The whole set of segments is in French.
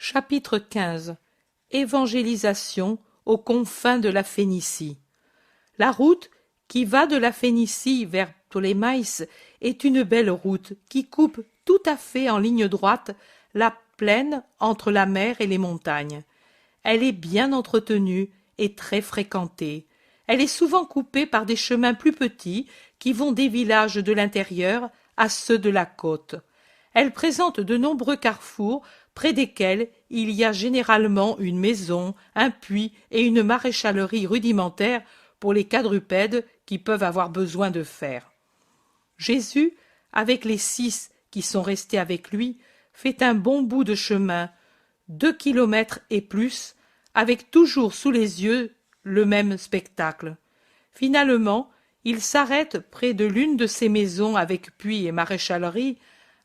Chapitre 15. Évangélisation aux confins de la Phénicie. La route qui va de la Phénicie vers Ptolémaïs est une belle route qui coupe tout à fait en ligne droite la plaine entre la mer et les montagnes. Elle est bien entretenue et très fréquentée. Elle est souvent coupée par des chemins plus petits qui vont des villages de l'intérieur à ceux de la côte. Elle présente de nombreux carrefours près desquels il y a généralement une maison, un puits et une maréchalerie rudimentaire pour les quadrupèdes qui peuvent avoir besoin de fer. Jésus, avec les 6 qui sont restés avec lui, fait un bon bout de chemin, 2 kilomètres et plus, avec toujours sous les yeux le même spectacle. Finalement, il s'arrête près de l'une de ces maisons avec puits et maréchalerie,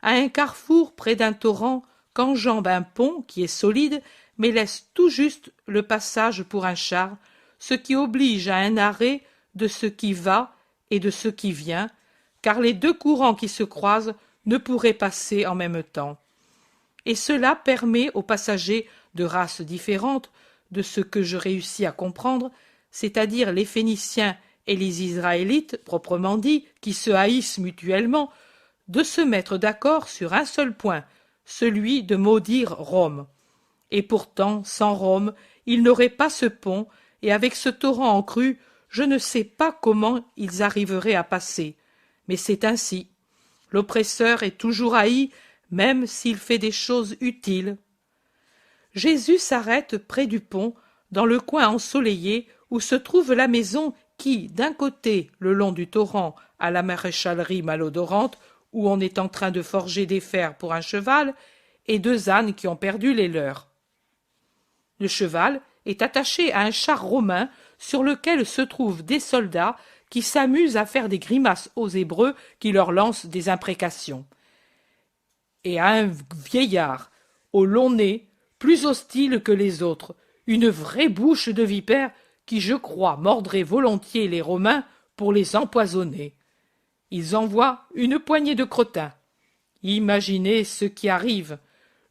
à un carrefour près d'un torrent qu'enjambe un pont qui est solide mais laisse tout juste le passage pour un char, ce qui oblige à un arrêt de ce qui va et de ce qui vient, car les 2 courants qui se croisent ne pourraient passer en même temps. Et cela permet aux passagers de races différentes, de ce que je réussis à comprendre, c'est-à-dire les Phéniciens et les Israélites, proprement dit, qui se haïssent mutuellement, de se mettre d'accord sur un seul point, celui de maudire Rome. Et pourtant, sans Rome, il n'aurait pas ce pont, et avec ce torrent en crue, je ne sais pas comment ils arriveraient à passer. Mais c'est ainsi. L'oppresseur est toujours haï, même s'il fait des choses utiles. Jésus s'arrête près du pont, dans le coin ensoleillé où se trouve la maison qui, d'un côté, le long du torrent, a la maréchalerie malodorante, où on est en train de forger des fers pour un cheval, et 2 ânes qui ont perdu les leurs. Le cheval est attaché à un char romain sur lequel se trouvent des soldats qui s'amusent à faire des grimaces aux Hébreux qui leur lancent des imprécations. Et à un vieillard, au long nez, plus hostile que les autres, une vraie bouche de vipère qui, je crois, mordrait volontiers les Romains pour les empoisonner. Ils envoient une poignée de crottins. Imaginez ce qui arrive.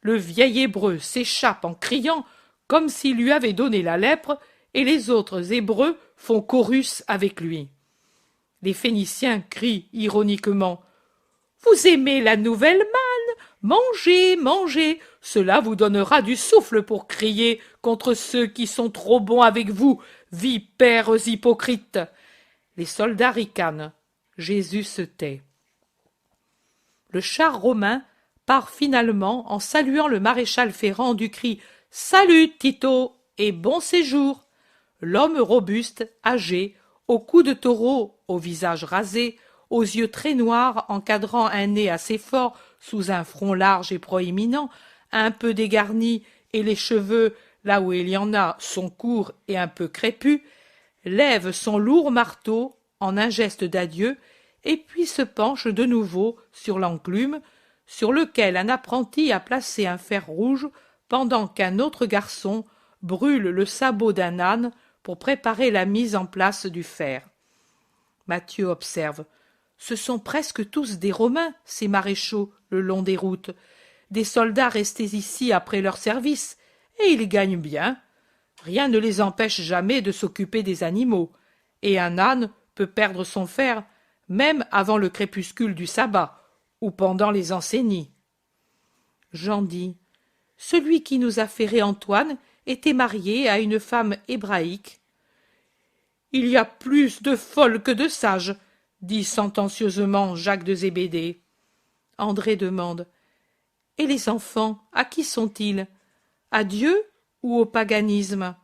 Le vieil Hébreu s'échappe en criant comme s'il lui avait donné la lèpre, et les autres Hébreux font chorus avec lui. Les Phéniciens crient ironiquement « Vous aimez la nouvelle manne? Mangez, mangez, cela vous donnera du souffle pour crier contre ceux qui sont trop bons avec vous, vipères hypocrites !» Les soldats ricanent. Jésus se tait. Le char romain part finalement en saluant le maréchal Ferrand du cri « Salut, Tito, et bon séjour !» L'homme robuste, âgé, au cou de taureau, au visage rasé, aux yeux très noirs encadrant un nez assez fort sous un front large et proéminent, un peu dégarni, et les cheveux, là où il y en a, sont courts et un peu crépus, lève son lourd marteau en un geste d'adieu, et puis se penche de nouveau sur l'enclume, sur lequel un apprenti a placé un fer rouge, pendant qu'un autre garçon brûle le sabot d'un âne pour préparer la mise en place du fer. Matthieu observe. Ce sont presque tous des Romains, ces maréchaux, le long des routes, des soldats restés ici après leur service, et ils gagnent bien. Rien ne les empêche jamais de s'occuper des animaux, et un âne peut perdre son fer même avant le crépuscule du sabbat, ou pendant les enseignies. Jean dit « Celui qui nous a ferré Antoine était marié à une femme hébraïque. »« Il y a plus de folles que de sages, » dit sentencieusement Jacques de Zébédée. André demande « Et les enfants, à qui sont-ils? À Dieu ou au paganisme ?»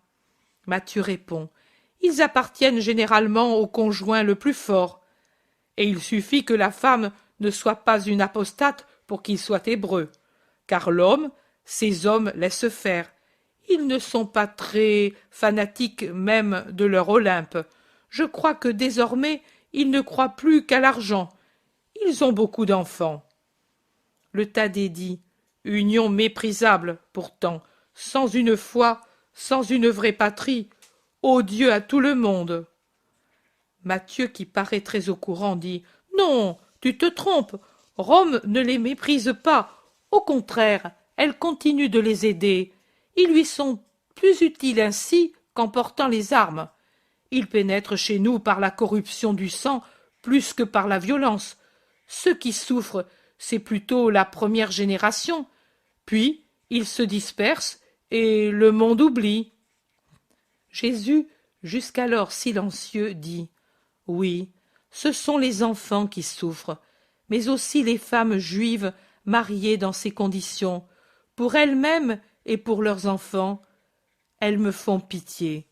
Matthieu répond « Ils appartiennent généralement au conjoint le plus fort. Et il suffit que la femme ne soit pas une apostate pour qu'il soit hébreu, car l'homme, ces hommes laissent faire. Ils ne sont pas très fanatiques même de leur Olympe. Je crois que désormais ils ne croient plus qu'à l'argent. Ils ont beaucoup d'enfants. » Le Thaddée dit « Union méprisable, pourtant, sans une foi, sans une vraie patrie, odieux à tout le monde. » Matthieu, qui paraît très au courant, dit « Non, tu te trompes. Rome ne les méprise pas. Au contraire, elle continue de les aider. Ils lui sont plus utiles ainsi qu'en portant les armes. Ils pénètrent chez nous par la corruption du sang plus que par la violence. Ceux qui souffrent, c'est plutôt la première génération. Puis ils se dispersent et le monde oublie. » Jésus, jusqu'alors silencieux, dit « Oui, ce sont les enfants qui souffrent, mais aussi les femmes juives mariées dans ces conditions, pour elles-mêmes et pour leurs enfants. Elles me font pitié.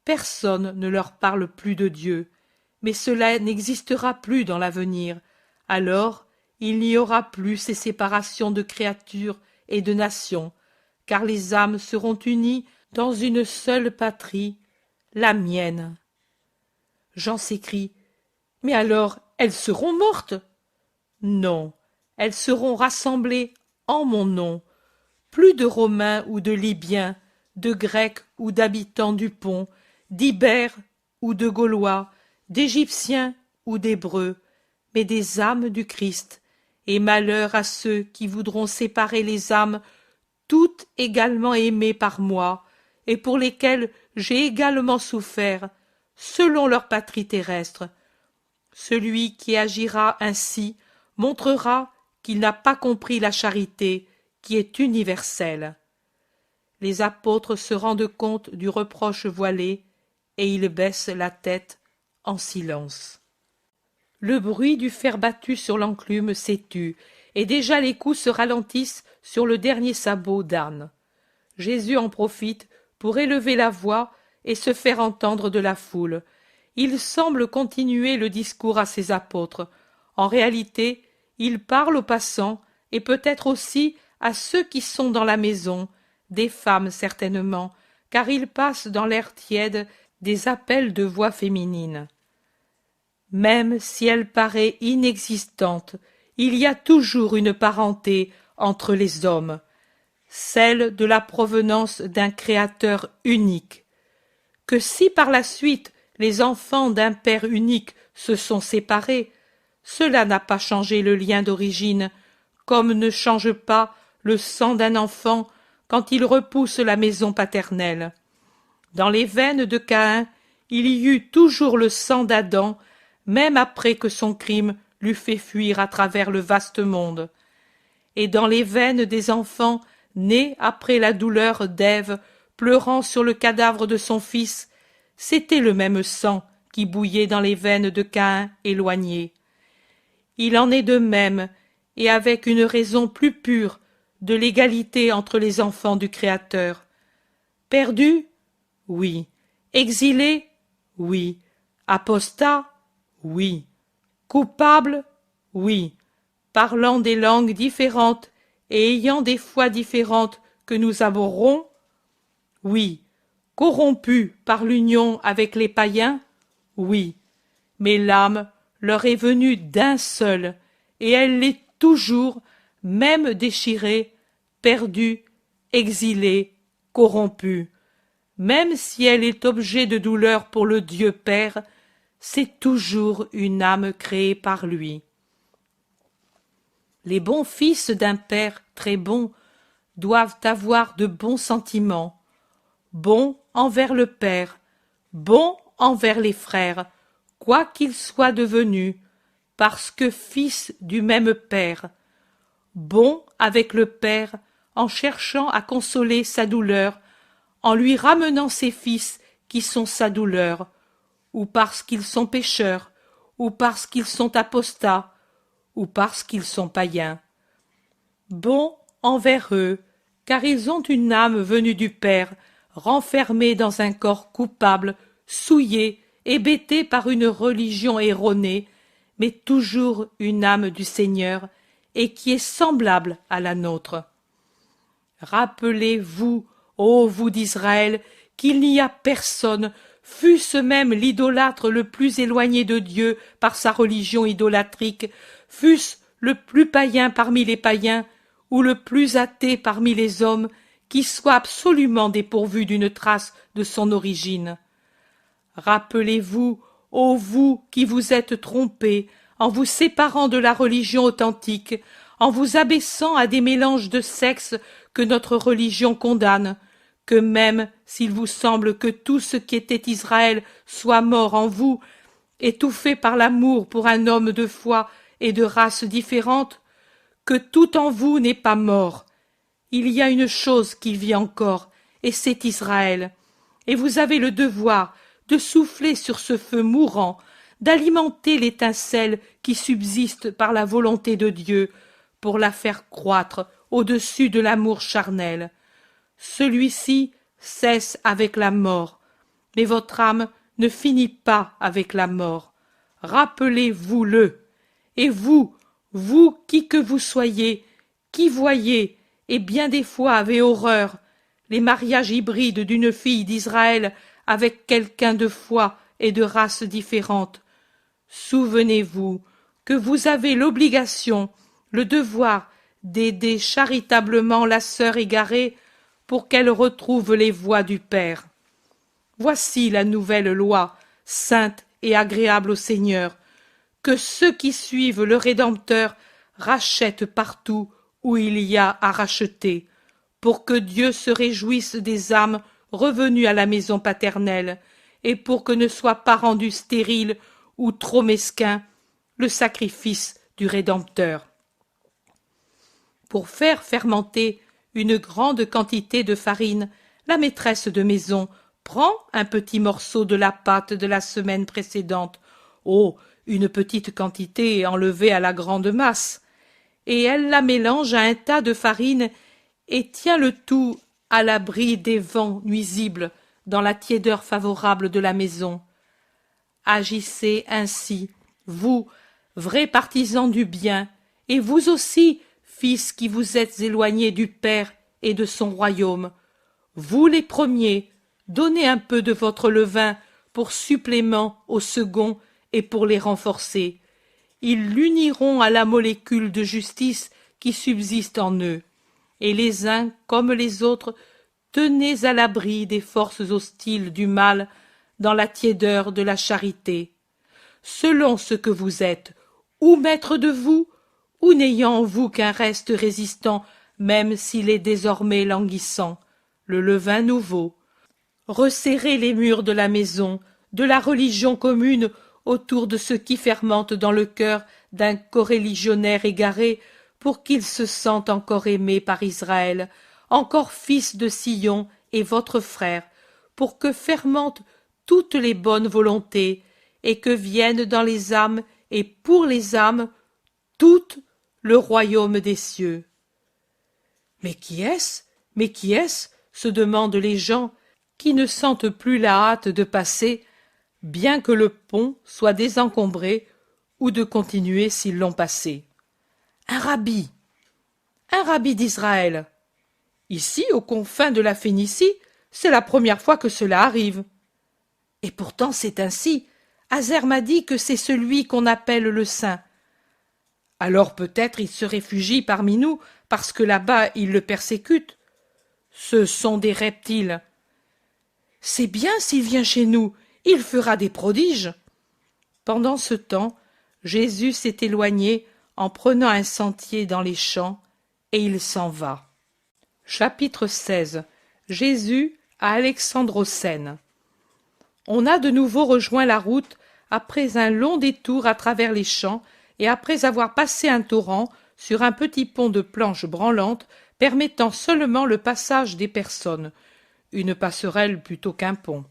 Personne ne leur parle plus de Dieu, mais cela n'existera plus dans l'avenir. Alors, il n'y aura plus ces séparations de créatures et de nations, car les âmes seront unies dans une seule patrie, la mienne. » Jean s'écrie « Mais alors, elles seront mortes ?» « Non, elles seront rassemblées en mon nom. Plus de Romains ou de Libyens, de Grecs ou d'habitants du pont, d'Ibères ou de Gaulois, d'Égyptiens ou d'Hébreux, mais des âmes du Christ, et malheur à ceux qui voudront séparer les âmes, toutes également aimées par moi, et pour lesquelles j'ai également souffert, selon leur patrie terrestre. Celui qui agira ainsi montrera qu'il n'a pas compris la charité qui est universelle. » Les apôtres se rendent compte du reproche voilé, et ils baissent la tête en silence. Le bruit du fer battu sur l'enclume s'est tu, et déjà les coups se ralentissent sur le dernier sabot d'âne. Jésus en profite pour élever la voix et se faire entendre de la foule. Il semble continuer le discours à ses apôtres. En réalité, il parle aux passants et peut-être aussi à ceux qui sont dans la maison, des femmes certainement, car il passe dans l'air tiède des appels de voix féminines. Même si elle paraît inexistante, il y a toujours une parenté entre les hommes, celle de la provenance d'un Créateur unique. Que si par la suite les enfants d'un Père unique se sont séparés, cela n'a pas changé le lien d'origine, comme ne change pas le sang d'un enfant quand il repousse la maison paternelle. Dans les veines de Caïn, il y eut toujours le sang d'Adam, même après que son crime l'eût fait fuir à travers le vaste monde. Et dans les veines des enfants nés après la douleur d'Ève, pleurant sur le cadavre de son fils, c'était le même sang qui bouillait dans les veines de Caïn éloigné. Il en est de même, et avec une raison plus pure, de l'égalité entre les enfants du Créateur. Perdus? Oui. Exilés? Oui. Apostats? Oui. Coupables? Oui. Parlant des langues différentes et ayant des foi différentes que nous abhorrons? Oui. Corrompus par l'union avec les païens? Oui. Mais l'âme leur est venue d'un seul, et elle l'est toujours, même déchirée, perdue, exilée, corrompue. Même si elle est objet de douleur pour le Dieu Père, c'est toujours une âme créée par lui. Les bons fils d'un Père très bon doivent avoir de bons sentiments, bons envers le Père, bons envers les frères, quoi qu'ils soient devenus, parce que fils du même Père, bons avec le Père en cherchant à consoler sa douleur, en lui ramenant ses fils qui sont sa douleur, ou parce qu'ils sont pécheurs, ou parce qu'ils sont apostats, ou parce qu'ils sont païens. Bons envers eux, car ils ont une âme venue du Père, renfermée dans un corps coupable, souillé, hébété par une religion erronée, mais toujours une âme du Seigneur, et qui est semblable à la nôtre. Rappelez-vous, ô vous d'Israël, qu'il n'y a personne, fût-ce même l'idolâtre le plus éloigné de Dieu par sa religion idolâtrique, fût-ce le plus païen parmi les païens, ou le plus athée parmi les hommes, qui soit absolument dépourvu d'une trace de son origine. Rappelez-vous, ô vous qui vous êtes trompés, en vous séparant de la religion authentique, en vous abaissant à des mélanges de sexes que notre religion condamne, que même s'il vous semble que tout ce qui était Israël soit mort en vous, étouffé par l'amour pour un homme de foi et de race différente, que tout en vous n'est pas mort. Il y a une chose qui vit encore, et c'est Israël. Et vous avez le devoir de souffler sur ce feu mourant, d'alimenter l'étincelle qui subsiste par la volonté de Dieu, pour la faire croître au-dessus de l'amour charnel. Celui-ci cesse avec la mort, mais votre âme ne finit pas avec la mort. Rappelez-vous-le. Et vous, vous qui que vous soyez, qui voyez, et bien des fois avez horreur, les mariages hybrides d'une fille d'Israël avec quelqu'un de foi et de race différente, souvenez-vous que vous avez l'obligation, le devoir d'aider charitablement la sœur égarée pour qu'elle retrouve les voies du Père. Voici la nouvelle loi, sainte et agréable au Seigneur, que ceux qui suivent le Rédempteur rachètent partout où il y a à racheter, pour que Dieu se réjouisse des âmes revenues à la maison paternelle, et pour que ne soit pas rendu stérile ou trop mesquin le sacrifice du Rédempteur. Pour faire fermenter une grande quantité de farine, la maîtresse de maison prend un petit morceau de la pâte de la semaine précédente, une petite quantité enlevée à la grande masse, et elle la mélange à un tas de farine et tient le tout à l'abri des vents nuisibles dans la tiédeur favorable de la maison. Agissez ainsi, vous, vrais partisans du bien, et vous aussi, fils qui vous êtes éloignés du Père et de son royaume. Vous les premiers, donnez un peu de votre levain pour supplément aux seconds et pour les renforcer. Ils l'uniront à la molécule de justice qui subsiste en eux. Et les uns comme les autres, tenez à l'abri des forces hostiles du mal dans la tiédeur de la charité. Selon ce que vous êtes, ou maître de vous, ou n'ayant en vous qu'un reste résistant, même s'il est désormais languissant, le levain nouveau. Resserrez les murs de la maison, de la religion commune, autour de ce qui fermente dans le cœur d'un coreligionnaire égaré, pour qu'il se sente encore aimé par Israël, encore fils de Sion et votre frère, pour que fermentent toutes les bonnes volontés, et que vienne dans les âmes et pour les âmes tout le royaume des cieux. Mais qui est-ce? Mais qui est-ce? Se demandent les gens, qui ne sentent plus la hâte de passer, bien que le pont soit désencombré, ou de continuer s'ils l'ont passé. Un rabbi d'Israël. Ici, aux confins de la Phénicie, c'est la première fois que cela arrive. Et pourtant c'est ainsi. Hazer m'a dit que c'est celui qu'on appelle le saint. Alors peut-être il se réfugie parmi nous, parce que là-bas ils le persécutent. Ce sont des reptiles. C'est bien s'il vient chez nous, il fera des prodiges. Pendant ce temps, Jésus s'est éloigné en prenant un sentier dans les champs, et il s'en va. Chapitre 16. Jésus à Alexandrocène. On a de nouveau rejoint la route après un long détour à travers les champs et après avoir passé un torrent sur un petit pont de planches branlantes permettant seulement le passage des personnes, une passerelle plutôt qu'un pont.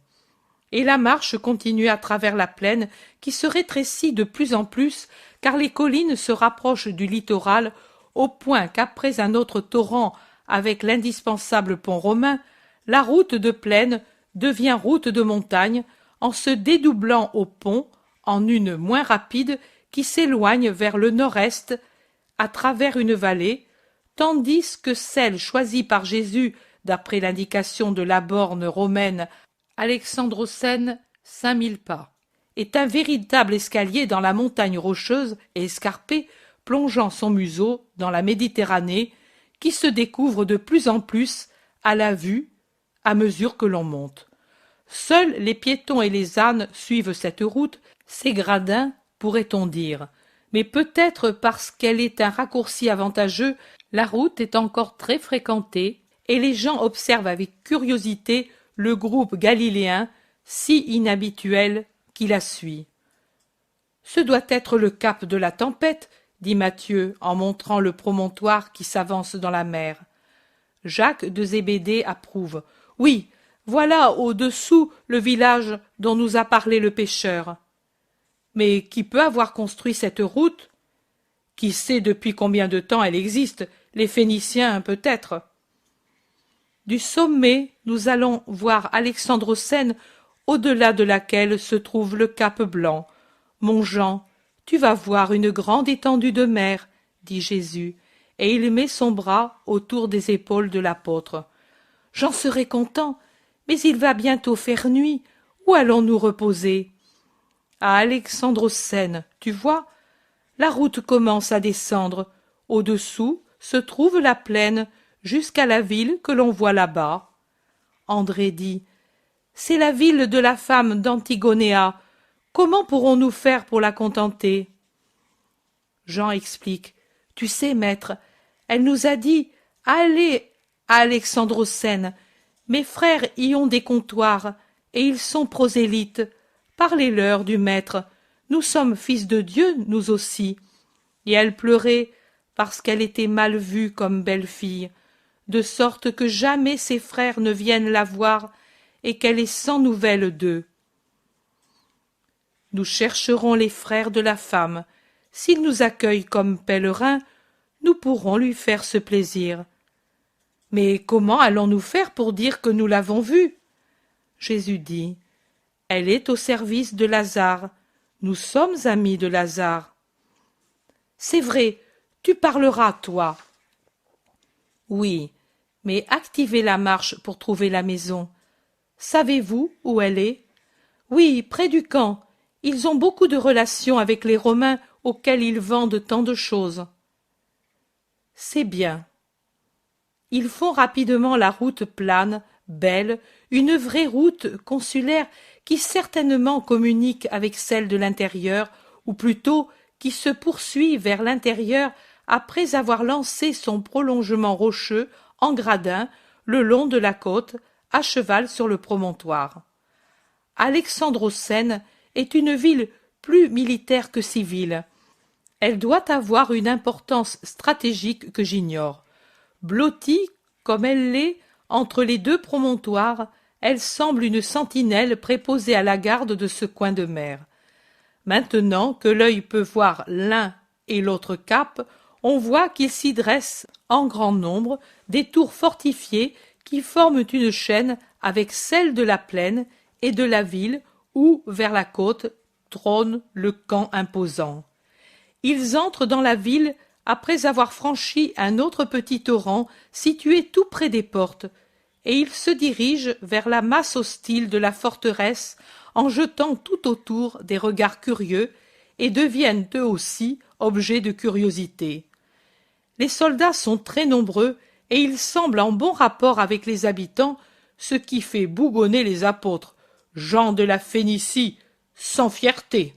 Et la marche continue à travers la plaine qui se rétrécit de plus en plus car les collines se rapprochent du littoral au point qu'après un autre torrent avec l'indispensable pont romain, la route de plaine devient route de montagne en se dédoublant au pont en une moins rapide qui s'éloigne vers le nord-est à travers une vallée, tandis que celle choisie par Jésus d'après l'indication de la borne romaine Alexandrocène, 5000 pas, est un véritable escalier dans la montagne rocheuse et escarpée plongeant son museau dans la Méditerranée qui se découvre de plus en plus à la vue à mesure que l'on monte. Seuls les piétons et les ânes suivent cette route, ces gradins, pourrait-on dire. Mais peut-être parce qu'elle est un raccourci avantageux, la route est encore très fréquentée et les gens observent avec curiosité le groupe galiléen si inhabituel qui la suit. Ce doit être le cap de la tempête, dit Matthieu en montrant le promontoire qui s'avance dans la mer. Jacques de Zébédée approuve. Oui, voilà au-dessous le village dont nous a parlé le pêcheur. Mais qui peut avoir construit cette route? Qui sait depuis combien de temps elle existe? Les Phéniciens, peut-être. Du sommet, nous allons voir Alexandrocène, au-delà de laquelle se trouve le cap Blanc. Mon Jean, tu vas voir une grande étendue de mer, dit Jésus, et il met son bras autour des épaules de l'apôtre. J'en serai content, mais il va bientôt faire nuit. Où allons-nous reposer? À Alexandrocène, tu vois, la route commence à descendre. Au-dessous se trouve la plaine, jusqu'à la ville que l'on voit là-bas. André dit, c'est la ville de la femme d'Antigonéa. Comment pourrons-nous faire pour la contenter? Jean explique, tu sais, maître, elle nous a dit, allez à Alexandrocène. Mes frères y ont des comptoirs, et ils sont prosélytes. Parlez-leur du maître. Nous sommes fils de Dieu, nous aussi. Et elle pleurait, parce qu'elle était mal vue comme belle-fille, de sorte que jamais ses frères ne viennent la voir, et qu'elle est sans nouvelles d'eux. Nous chercherons les frères de la femme. S'ils nous accueillent comme pèlerins, nous pourrons lui faire ce plaisir. Mais comment allons-nous faire pour dire que nous l'avons vue? Jésus dit, elle est au service de Lazare. Nous sommes amis de Lazare. C'est vrai, tu parleras, toi. Oui, mais activez la marche pour trouver la maison. Savez-vous où elle est? Oui, près du camp. Ils ont beaucoup de relations avec les Romains auxquels ils vendent tant de choses. C'est bien. Ils font rapidement la route plane, belle, une vraie route consulaire qui certainement communique avec celle de l'intérieur, ou plutôt qui se poursuit vers l'intérieur après avoir lancé son prolongement rocheux en gradin le long de la côte, à cheval sur le promontoire. Alexandrocène est une ville plus militaire que civile. Elle doit avoir une importance stratégique que j'ignore. Blottie comme elle l'est entre les deux promontoires, elle semble une sentinelle préposée à la garde de ce coin de mer. Maintenant que l'œil peut voir l'un et l'autre cap, on voit qu'il s'y dresse en grand nombre des tours fortifiées qui forment une chaîne avec celle de la plaine et de la ville où, vers la côte, trône le camp imposant. Ils entrent dans la ville après avoir franchi un autre petit torrent situé tout près des portes, et ils se dirigent vers la masse hostile de la forteresse en jetant tout autour des regards curieux et deviennent eux aussi objets de curiosité. Les soldats sont très nombreux et ils semblent en bon rapport avec les habitants, ce qui fait bougonner les apôtres. Gens de la Phénicie, sans fierté.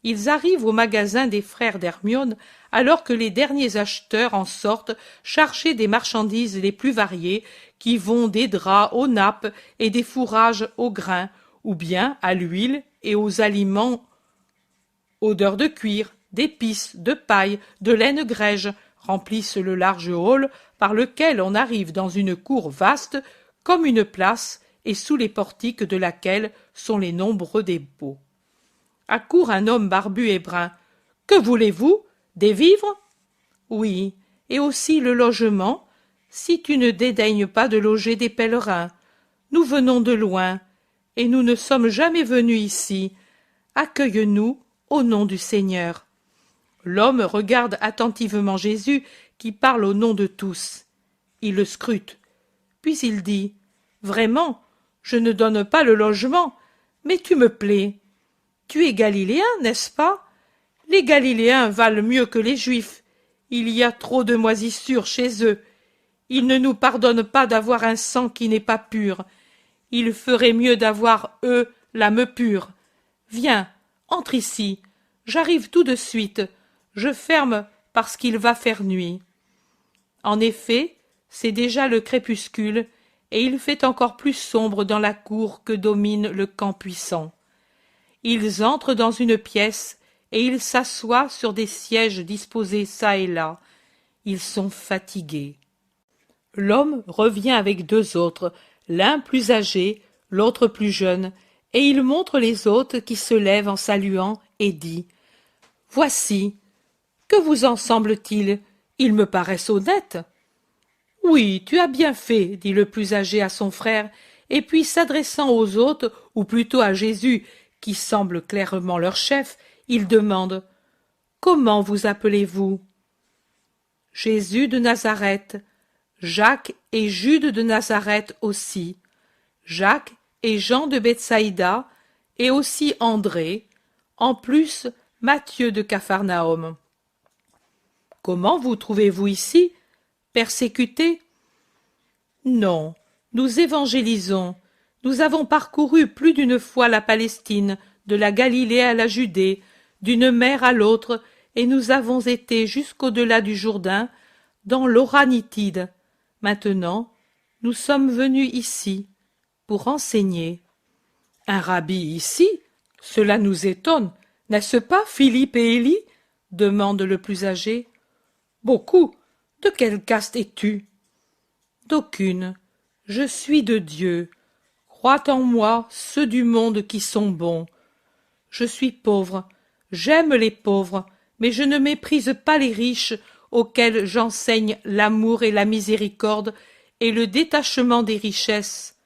Ils arrivent au magasin des frères d'Hermione alors que les derniers acheteurs en sortent chargés des marchandises les plus variées qui vont des draps aux nappes et des fourrages aux grains, ou bien à l'huile et aux aliments odeur de cuir, d'épices, de paille, de laine grège, remplissent le large hall par lequel on arrive dans une cour vaste comme une place et sous les portiques de laquelle sont les nombreux dépôts. Accourt un homme barbu et brun. « Que voulez-vous? Des vivres ?» « Oui, et aussi le logement, si tu ne dédaignes pas de loger des pèlerins. Nous venons de loin, et nous ne sommes jamais venus ici. Accueille-nous au nom du Seigneur. » L'homme regarde attentivement Jésus qui parle au nom de tous. Il le scrute. Puis il dit « Vraiment, je ne donne pas le logement, mais tu me plais. Tu es Galiléen, n'est-ce pas? Les Galiléens valent mieux que les Juifs. Il y a trop de moisissures chez eux. Ils ne nous pardonnent pas d'avoir un sang qui n'est pas pur. Il ferait mieux d'avoir, eux, l'âme pure. Viens, entre ici. J'arrive tout de suite. Je ferme parce qu'il va faire nuit. En effet, C'est déjà le crépuscule, et il fait encore plus sombre dans la cour que domine le camp puissant. Ils entrent dans une pièce, et ils s'assoient sur des sièges disposés çà et là. Ils sont fatigués. L'homme revient avec deux autres, l'un plus âgé, l'autre plus jeune, et il montre les hôtes qui se lèvent en saluant et dit « Voici. Que vous en semble-t-il? Ils me paraissent honnêtes. » « Oui, tu as bien fait, dit le plus âgé à son frère, et puis s'adressant aux hôtes, ou plutôt à Jésus, qui semble clairement leur chef, il demande « Comment vous appelez-vous » ? Jésus de Nazareth, Jacques et Jude de Nazareth aussi, Jacques et Jean de Bethsaïda, et aussi André, en plus Matthieu de Capharnaüm. « Comment vous trouvez-vous ici ? Persécutés ? Non, nous évangélisons. Nous avons parcouru plus d'une fois la Palestine, de la Galilée à la Judée, d'une mer à l'autre, et nous avons été jusqu'au-delà du Jourdain, dans l'Oranitide. Maintenant, nous sommes venus ici, pour enseigner. Un rabbi ici? Cela nous étonne, n'est-ce pas, Philippe et Élie? Demande le plus âgé. Beaucoup. De quelle caste es-tu? D'aucune. Je suis de Dieu. Croient en moi ceux du monde qui sont bons. Je suis pauvre. J'aime les pauvres, mais je ne méprise pas les riches auxquels j'enseigne l'amour et la miséricorde et le détachement des richesses.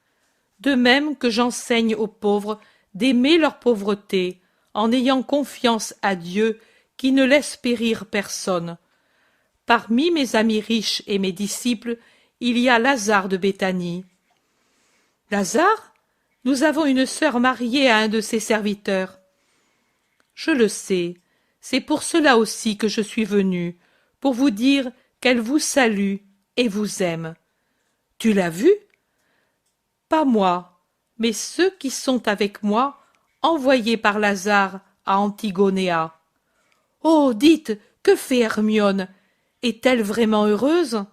De même que j'enseigne aux pauvres d'aimer leur pauvreté, en ayant confiance à Dieu qui ne laisse périr personne. Parmi mes amis riches et mes disciples, il y a Lazare de Béthanie. Lazare? Nous avons une sœur mariée à un de ses serviteurs. Je le sais, c'est pour cela aussi que je suis venu, pour vous dire qu'elle vous salue et vous aime. Tu l'as vue? Pas moi, mais ceux qui sont avec moi, envoyés par Lazare à Antigonéa. Oh, dites, que fait Hermione? Est-elle vraiment heureuse?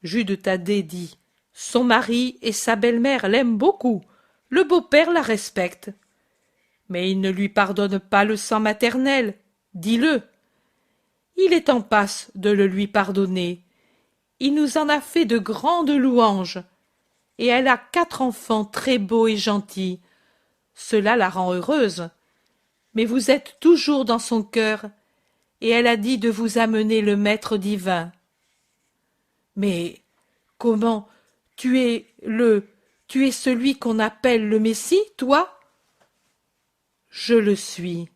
Jude Thaddée dit « Son mari et sa belle-mère l'aiment beaucoup. Le beau-père la respecte. » Mais il ne lui pardonne pas le sang maternel. Dis-le. Il est en passe de le lui pardonner. Il nous en a fait de grandes louanges. Et elle a 4 enfants très beaux et gentils. Cela la rend heureuse. Mais vous êtes toujours dans son cœur, et elle a dit de vous amener le Maître divin. Mais comment? Tu es celui qu'on appelle le Messie, toi? Je le suis.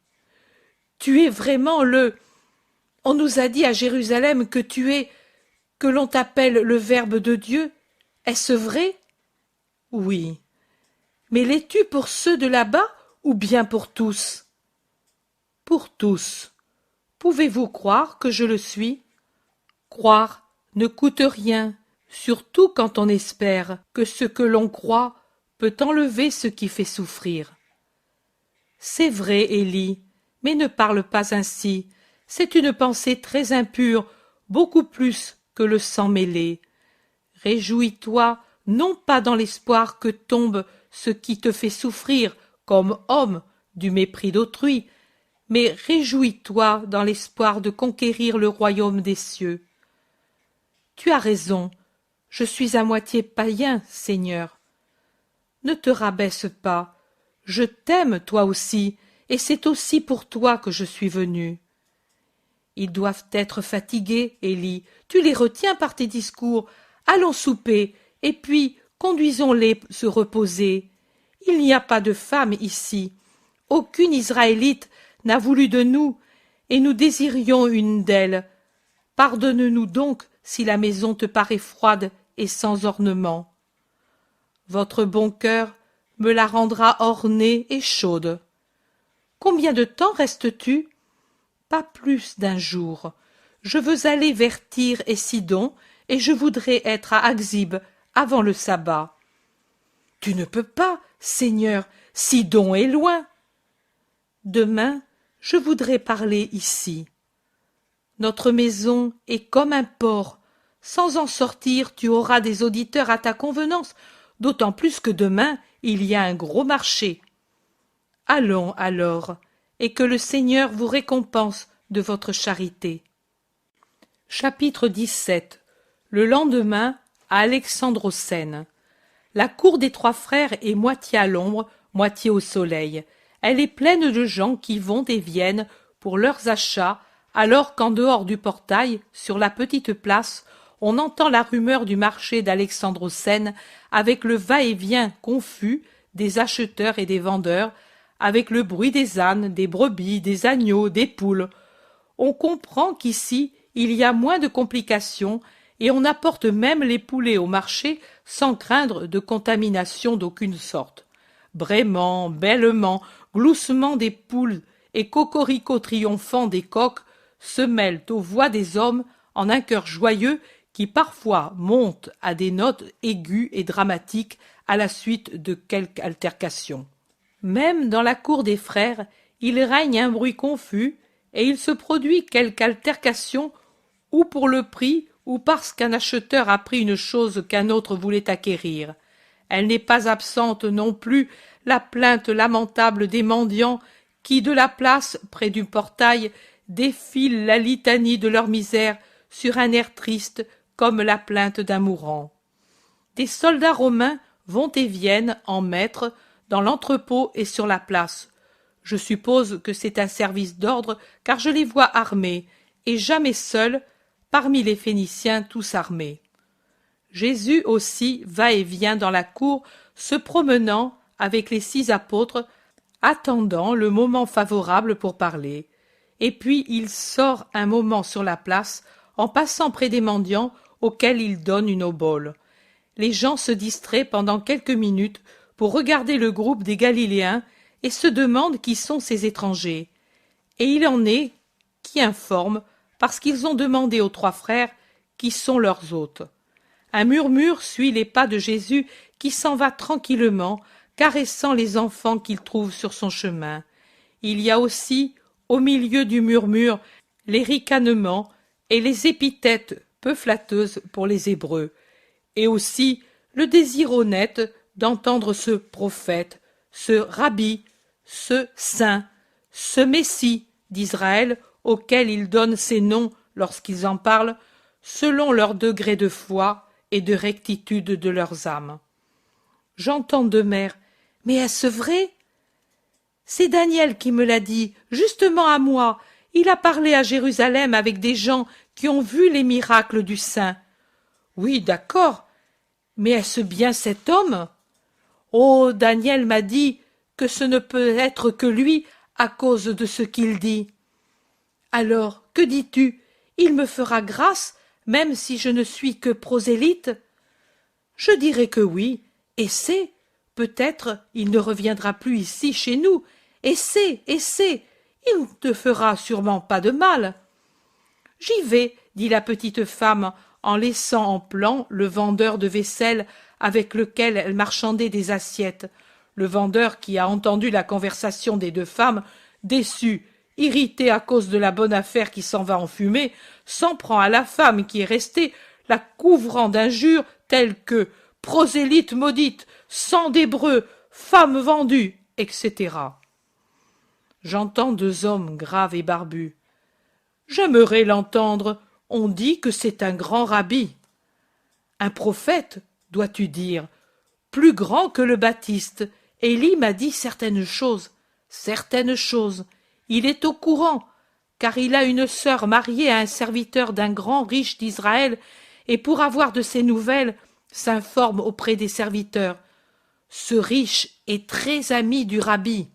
Tu es vraiment le... On nous a dit à Jérusalem que l'on t'appelle le Verbe de Dieu. Est-ce vrai? Oui. Mais l'es-tu pour ceux de là-bas ou bien pour tous? Pour tous. Pouvez-vous croire que je le suis? Croire ne coûte rien, surtout quand on espère que ce que l'on croit peut enlever ce qui fait souffrir. C'est vrai, Élie, mais ne parle pas ainsi. C'est une pensée très impure, beaucoup plus que le sang mêlé. Réjouis-toi, non pas dans l'espoir que tombe ce qui te fait souffrir, comme homme, du mépris d'autrui, mais réjouis-toi dans l'espoir de conquérir le royaume des cieux. Tu as raison, je suis à moitié païen, Seigneur. Ne te rabaisse pas, je t'aime toi aussi, et c'est aussi pour toi que je suis venu. Ils doivent être fatigués, Élie, tu les retiens par tes discours. Allons souper, et puis conduisons-les se reposer. Il n'y a pas de femme ici. Aucune Israélite n'a voulu de nous, et nous désirions une d'elles. Pardonne-nous donc si la maison te paraît froide et sans ornement. Votre bon cœur me la rendra ornée et chaude. Combien de temps restes-tu? Pas plus d'un jour. Je veux aller vers Tyr et Sidon, et je voudrais être à Axib avant le sabbat. Tu ne peux pas, Seigneur, Sidon est loin. Demain, je voudrais parler ici. Notre maison est comme un port, Sans en sortir, tu auras des auditeurs à ta convenance, d'autant plus que demain, il y a un gros marché. Allons alors, et que le Seigneur vous récompense de votre charité. Chapitre 17. Le lendemain, à Alexandrocène. La cour des trois frères est moitié à l'ombre, moitié au soleil. Elle est pleine de gens qui vont et viennent pour leurs achats, alors qu'en dehors du portail, sur la petite place, on entend la rumeur du marché d'Alexandrocène avec le va-et-vient confus des acheteurs et des vendeurs, avec le bruit des ânes, des brebis, des agneaux, des poules. On comprend qu'ici, il y a moins de complications et on apporte même les poulets au marché sans craindre de contamination d'aucune sorte. Braiements, bêlements, gloussements des poules et cocoricots triomphants des coqs se mêlent aux voix des hommes en un chœur joyeux qui parfois monte à des notes aiguës et dramatiques à la suite de quelque altercation. Même dans la cour des frères, il règne un bruit confus, et il se produit quelque altercation, ou pour le prix, ou parce qu'un acheteur a pris une chose qu'un autre voulait acquérir. Elle n'est pas absente non plus la plainte lamentable des mendiants qui, de la place, près du portail, défilent la litanie de leur misère sur un air triste comme la plainte d'un mourant. Des soldats romains vont et viennent en maître dans l'entrepôt et sur la place. Je suppose que c'est un service d'ordre, car je les vois armés, et jamais seuls, parmi les Phéniciens tous armés. Jésus aussi va et vient dans la cour, se promenant avec les 6 apôtres, attendant le moment favorable pour parler. Et puis il sort un moment sur la place, en passant près des mendiants auxquels il donne une obole. Les gens se distraient pendant quelques minutes pour regarder le groupe des Galiléens et se demandent qui sont ces étrangers. Et il en est qui informent, parce qu'ils ont demandé aux 3 frères qui sont leurs hôtes. Un murmure suit les pas de Jésus qui s'en va tranquillement, caressant les enfants qu'il trouve sur son chemin. Il y a aussi, au milieu du murmure, les ricanements et les épithètes peu flatteuses pour les Hébreux, et aussi le désir honnête d'entendre ce prophète, ce rabbi, ce saint, ce messie d'Israël auquel ils donnent ces noms lorsqu'ils en parlent, selon leur degré de foi et de rectitude de leurs âmes. J'entends de mer, mais est-ce vrai? C'est Daniel qui me l'a dit, justement à moi. Il a parlé à Jérusalem avec des gens qui ont vu les miracles du saint. Oui, d'accord, mais est-ce bien cet homme? Oh, Daniel m'a dit que ce ne peut être que lui à cause de ce qu'il dit. Alors, que dis-tu? Il me fera grâce, même si je ne suis que prosélyte? Je dirais que oui, et c'est, peut-être il ne reviendra plus ici chez nous, et c'est, il ne te fera sûrement pas de mal. J'y vais, dit la petite femme, en laissant en plan le vendeur de vaisselle avec lequel elle marchandait des assiettes. Le vendeur, qui a entendu la conversation des 2 femmes, déçu, irrité à cause de la bonne affaire qui s'en va en fumée, s'en prend à la femme qui est restée, la couvrant d'injures telles que « prosélyte maudite, sang d'hébreu, femme vendue », etc. J'entends 2 hommes graves et barbus. J'aimerais l'entendre, on dit que c'est un grand rabbi. Un prophète, dois-tu dire, plus grand que le Baptiste. Élie m'a dit certaines choses. Il est au courant, car il a une sœur mariée à un serviteur d'un grand riche d'Israël, et pour avoir de ses nouvelles, s'informe auprès des serviteurs. Ce riche est très ami du rabbi.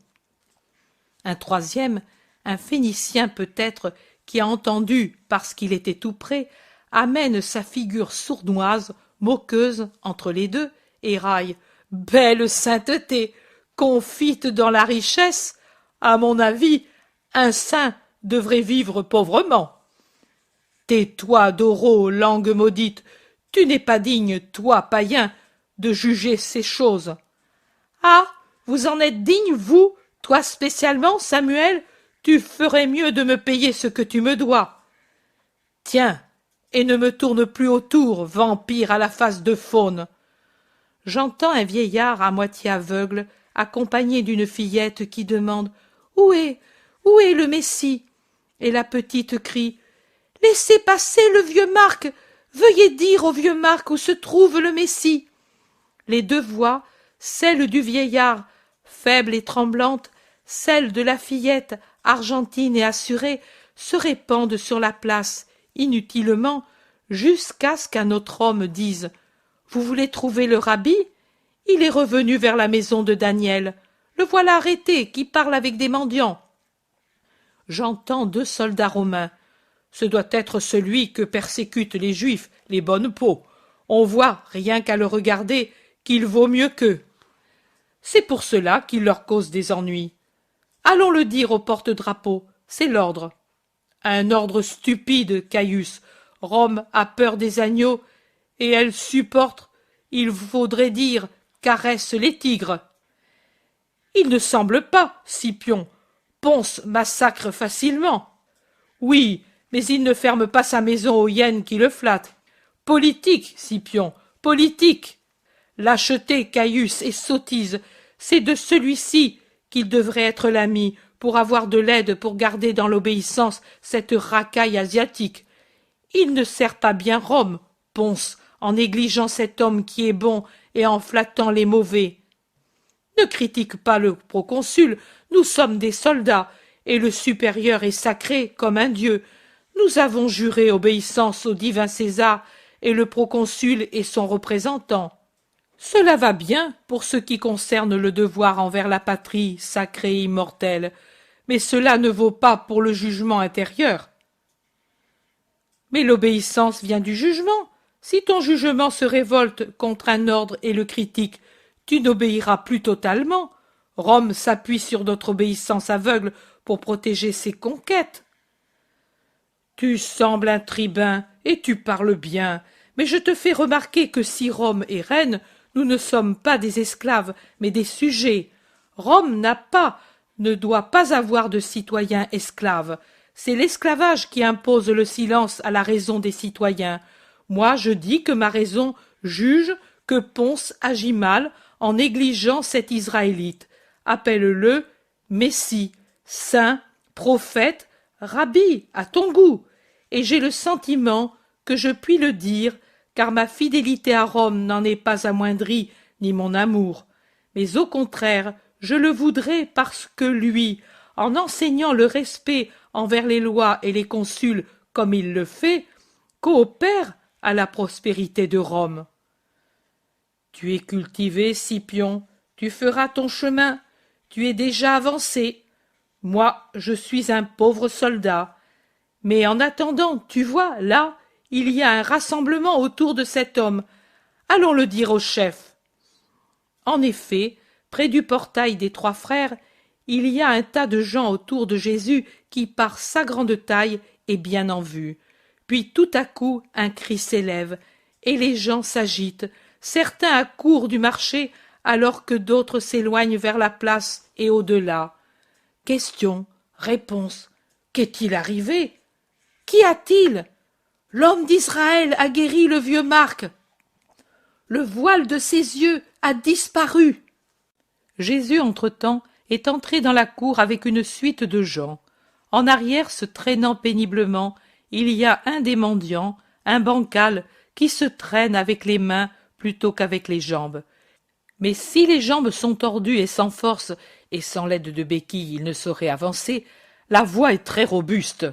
Un 3e, un Phénicien peut-être, qui a entendu, parce qu'il était tout près, amène sa figure sournoise, moqueuse, entre les 2, et raille. « Belle sainteté, confite dans la richesse, à mon avis, un saint devrait vivre pauvrement. » Tais-toi, Doro, langue maudite, tu n'es pas digne, toi, païen, de juger ces choses. Ah, vous en êtes digne, vous, toi spécialement, Samuel? Tu ferais mieux de me payer ce que tu me dois. Tiens, et ne me tourne plus autour, vampire à la face de faune. J'entends un vieillard à moitié aveugle, accompagné d'une fillette qui demande « Où est le Messie ?» Et la petite crie « Laissez passer le vieux Marc, veuillez dire au vieux Marc où se trouve le Messie. » Les deux voix, celle du vieillard, faible et tremblante, celle de la fillette, argentine et assurée, se répandent sur la place, inutilement, jusqu'à ce qu'un autre homme dise « Vous voulez trouver le rabbi ? Il est revenu vers la maison de Daniel. Le voilà arrêté, qui parle avec des mendiants. » J'entends deux soldats romains. Ce doit être celui que persécutent les Juifs, les bonnes peaux. On voit, rien qu'à le regarder, qu'il vaut mieux qu'eux. C'est pour cela qu'il leur cause des ennuis. Allons le dire au porte-drapeau, c'est l'ordre. Un ordre stupide, Caius. Rome a peur des agneaux, et elle supporte, il faudrait dire, caresse les tigres. Il ne semble pas, Scipion. Ponce massacre facilement. Oui, mais il ne ferme pas sa maison aux hyènes qui le flattent. Politique, Scipion, politique. Lâcheté, Caius, et sottise, c'est de celui-ci qu'il devrait être l'ami, pour avoir de l'aide pour garder dans l'obéissance cette racaille asiatique. Il ne sert pas bien Rome, Ponce, en négligeant cet homme qui est bon et en flattant les mauvais. Ne critique pas le proconsul, nous sommes des soldats, et le supérieur est sacré comme un dieu. Nous avons juré obéissance au divin César, et le proconsul est son représentant. Cela va bien pour ce qui concerne le devoir envers la patrie sacrée et immortelle, mais cela ne vaut pas pour le jugement intérieur. Mais l'obéissance vient du jugement. Si ton jugement se révolte contre un ordre et le critique, tu n'obéiras plus totalement. Rome s'appuie sur notre obéissance aveugle pour protéger ses conquêtes. Tu sembles un tribun et tu parles bien, mais je te fais remarquer que si Rome est reine, nous ne sommes pas des esclaves, mais des sujets. Rome ne doit pas avoir de citoyens esclaves. C'est l'esclavage qui impose le silence à la raison des citoyens. Moi, je dis que ma raison juge que Ponce agit mal en négligeant cet Israélite. Appelle-le Messie, saint, prophète, rabbi, à ton goût. Et j'ai le sentiment que je puis le dire, car ma fidélité à Rome n'en est pas amoindrie, ni mon amour. Mais au contraire, je le voudrais parce que lui, en enseignant le respect envers les lois et les consuls comme il le fait, coopère à la prospérité de Rome. Tu es cultivé, Scipion, tu feras ton chemin, tu es déjà avancé. Moi, je suis un pauvre soldat. Mais en attendant, tu vois, là, il y a un rassemblement autour de cet homme. Allons le dire au chef. En effet, près du portail des trois frères, il y a un tas de gens autour de Jésus qui, par sa grande taille, est bien en vue. Puis tout à coup, un cri s'élève, et les gens s'agitent. Certains accourent du marché, alors que d'autres s'éloignent vers la place et au-delà. Questions, réponses. Qu'est-il arrivé? Qu'y a-t-il? L'homme d'Israël a guéri le vieux Marc. Le voile de ses yeux a disparu. Jésus, entre-temps, est entré dans la cour avec une suite de gens. En arrière, se traînant péniblement, il y a un des mendiants, un bancal, qui se traîne avec les mains plutôt qu'avec les jambes. Mais si les jambes sont tordues et sans force, et sans l'aide de béquilles il ne saurait avancer, la voix est très robuste.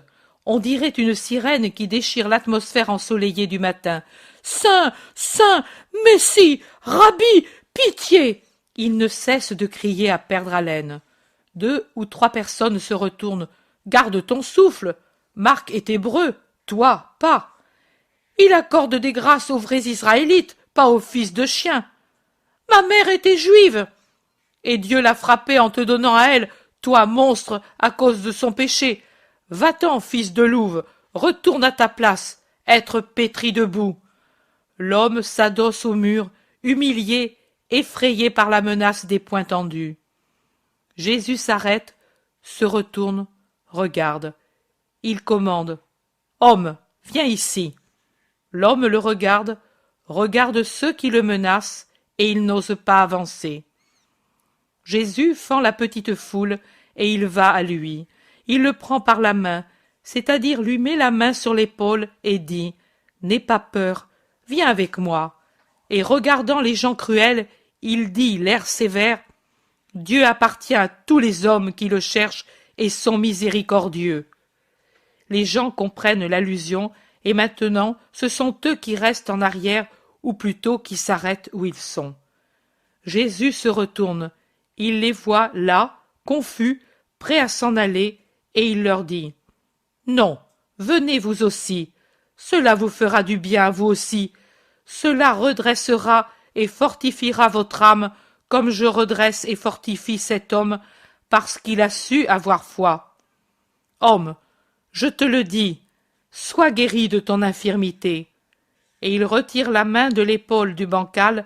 On dirait une sirène qui déchire l'atmosphère ensoleillée du matin. « Saint, Saint, Messie, Rabbi, pitié !» Il ne cesse de crier à perdre haleine. 2 ou 3 personnes se retournent. « Garde ton souffle. Marc est hébreu, toi, pas. Il accorde des grâces aux vrais Israélites, pas aux fils de chiens. Ma mère était juive. Et Dieu l'a frappée en te donnant à elle, toi, monstre, à cause de son péché. Va-t'en, fils de louve, retourne à ta place, être pétri de boue. » L'homme s'adosse au mur, humilié, effrayé par la menace des poings tendus. Jésus s'arrête, se retourne, regarde. Il commande. « Homme, viens ici. » L'homme le regarde ceux qui le menacent, et il n'ose pas avancer. Jésus fend la petite foule, et il va à lui. Il le prend par la main, c'est-à-dire lui met la main sur l'épaule et dit « N'aie pas peur, viens avec moi ». Et regardant les gens cruels, il dit, l'air sévère, « Dieu appartient à tous les hommes qui le cherchent et sont miséricordieux ». Les gens comprennent l'allusion, et maintenant ce sont eux qui restent en arrière, ou plutôt qui s'arrêtent où ils sont. Jésus se retourne, il les voit là, confus, prêts à s'en aller, et il leur dit « Non, venez vous aussi, cela vous fera du bien à vous aussi, cela redressera et fortifiera votre âme, comme je redresse et fortifie cet homme, parce qu'il a su avoir foi. Homme, je te le dis, sois guéri de ton infirmité. » Et il retire la main de l'épaule du bancal,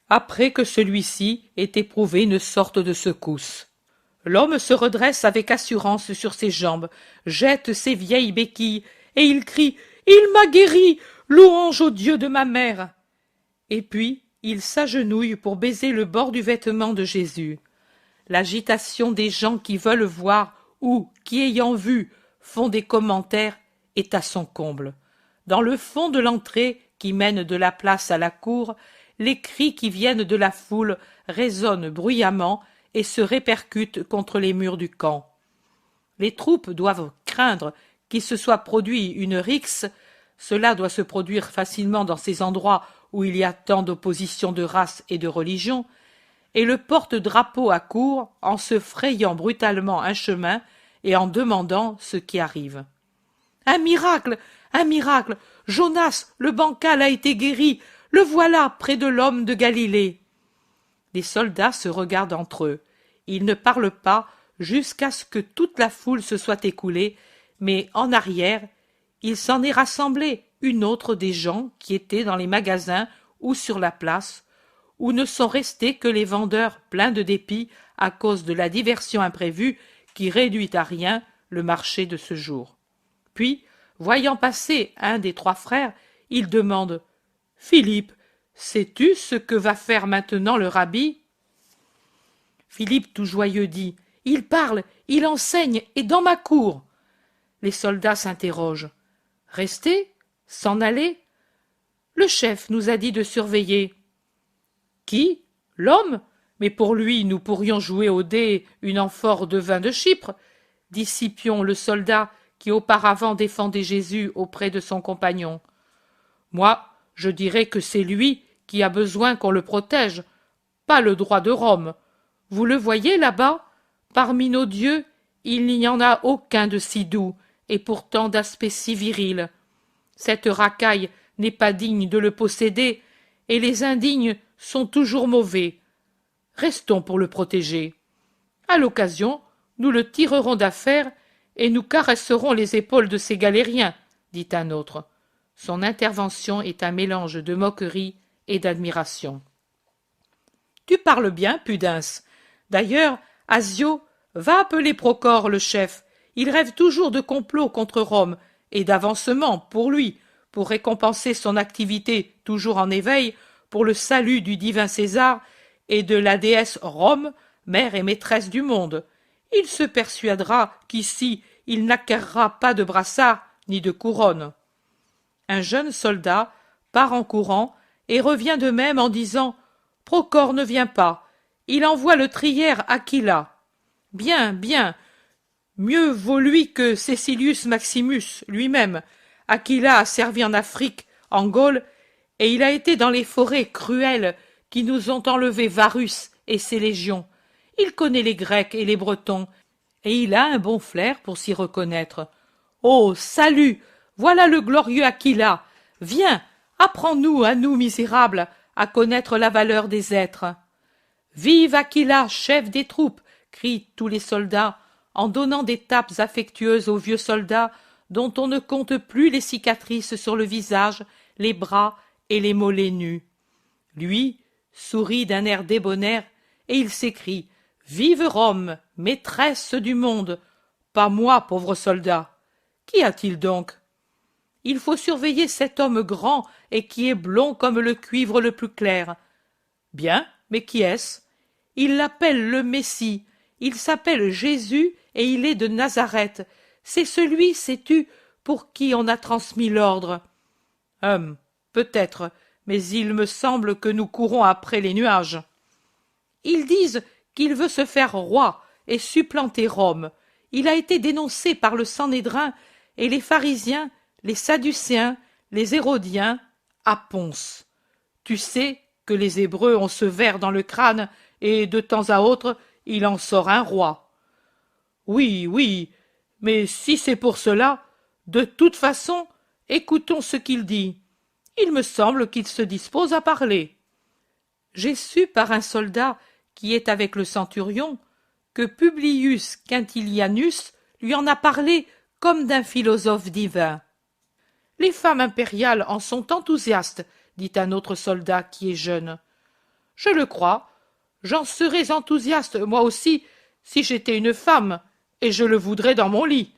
après que celui-ci ait éprouvé une sorte de secousse. L'homme se redresse avec assurance sur ses jambes, jette ses vieilles béquilles, et il crie « Il m'a guéri, louange au Dieu de ma mère !» Et puis il s'agenouille pour baiser le bord du vêtement de Jésus. L'agitation des gens qui veulent voir ou qui, ayant vu, font des commentaires est à son comble. Dans le fond de l'entrée qui mène de la place à la cour, les cris qui viennent de la foule résonnent bruyamment et se répercutent contre les murs du camp. Les troupes doivent craindre qu'il se soit produit une rixe, cela doit se produire facilement dans ces endroits où il y a tant d'opposition de race et de religion, et le porte-drapeau accourt en se frayant brutalement un chemin et en demandant ce qui arrive. « Un miracle! Un miracle! Jonas, le bancal, a été guéri! Le voilà près de l'homme de Galilée !» Les soldats se regardent entre eux. Ils ne parlent pas jusqu'à ce que toute la foule se soit écoulée, mais en arrière, il s'en est rassemblé une autre des gens qui étaient dans les magasins ou sur la place, où ne sont restés que les vendeurs pleins de dépit à cause de la diversion imprévue qui réduit à rien le marché de ce jour. Puis, voyant passer un des trois frères, il demande « Philippe, sais-tu ce que va faire maintenant le rabbi ?» Philippe, tout joyeux, dit « Il parle, il enseigne, et dans ma cour !» Les soldats s'interrogent. « Rester ? S'en aller ? Le chef nous a dit de surveiller. »« Qui ? L'homme ? Mais pour lui, nous pourrions jouer au dé une amphore de vin de Chypre, » dit Scipion le soldat qui auparavant défendait Jésus auprès de son compagnon. « Moi, je dirais que c'est lui qui a besoin qu'on le protège, pas le droit de Rome. Vous le voyez là-bas ? Parmi nos dieux, il n'y en a aucun de si doux, et pourtant d'aspect si viril. Cette racaille n'est pas digne de le posséder, et les indignes sont toujours mauvais. Restons pour le protéger. À l'occasion, nous le tirerons d'affaire, et nous caresserons les épaules de ces galériens, dit un autre. Son intervention est un mélange de moquerie et d'admiration. Tu parles bien, Pudens. D'ailleurs, Asio, va appeler Procore le chef. Il rêve toujours de complot contre Rome et d'avancement pour lui, pour récompenser son activité toujours en éveil pour le salut du divin César et de la déesse Rome, mère et maîtresse du monde. Il se persuadera qu'ici il n'acquerra pas de brassard ni de couronne. Un jeune soldat part en courant et revient de même en disant « Procore ne vient pas, il envoie le trière Aquila. » Bien, bien, mieux vaut lui que Cécilius Maximus lui-même. Aquila a servi en Afrique, en Gaule, et il a été dans les forêts cruelles qui nous ont enlevé Varus et ses légions. Il connaît les Grecs et les Bretons, et il a un bon flair pour s'y reconnaître. Oh, salut! Voilà le glorieux Aquila! Viens, apprends-nous, à nous misérables, à connaître la valeur des êtres. Vive Aquila, chef des troupes! Crient tous les soldats, en donnant des tapes affectueuses aux vieux soldats dont on ne compte plus les cicatrices sur le visage, les bras et les mollets nus. Lui sourit d'un air débonnaire, et il s'écrie « Vive Rome, maîtresse du monde ! Pas moi, pauvre soldat. Qu'y a-t-il donc » Il faut surveiller cet homme grand et qui est blond comme le cuivre le plus clair. Bien, mais qui est-ce? Il l'appelle le Messie. Il s'appelle Jésus et il est de Nazareth. C'est celui, sais-tu, pour qui on a transmis l'ordre. Peut-être, mais il me semble que nous courons après les nuages. Ils disent qu'il veut se faire roi et supplanter Rome. Il a été dénoncé par le Sanhédrin et les pharisiens, les sadducéens, les hérodiens, à Ponce. Tu sais que les Hébreux ont ce ver dans le crâne et de temps à autre il en sort un roi. Oui, oui, mais si c'est pour cela, de toute façon, écoutons ce qu'il dit. Il me semble qu'il se dispose à parler. J'ai su par un soldat qui est avec le centurion que Publius Quintilianus lui en a parlé comme d'un philosophe divin. Les femmes impériales en sont enthousiastes, dit un autre soldat qui est jeune. Je le crois, j'en serais enthousiaste moi aussi si j'étais une femme, et je le voudrais dans mon lit,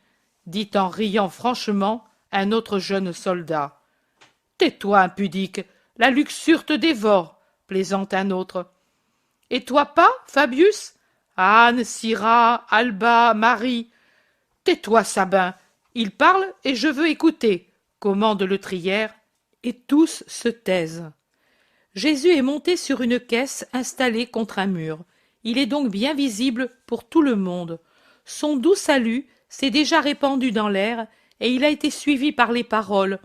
dit en riant franchement un autre jeune soldat. Tais-toi, impudique, la luxure te dévore, plaisante un autre. Et toi pas, Fabius? Anne, Syrah, Alba, Marie. Tais-toi, Sabin, il parle et je veux écouter, commande le trière, et tous se taisent. Jésus est monté sur une caisse installée contre un mur. Il est donc bien visible pour tout le monde. Son doux salut s'est déjà répandu dans l'air et il a été suivi par les paroles.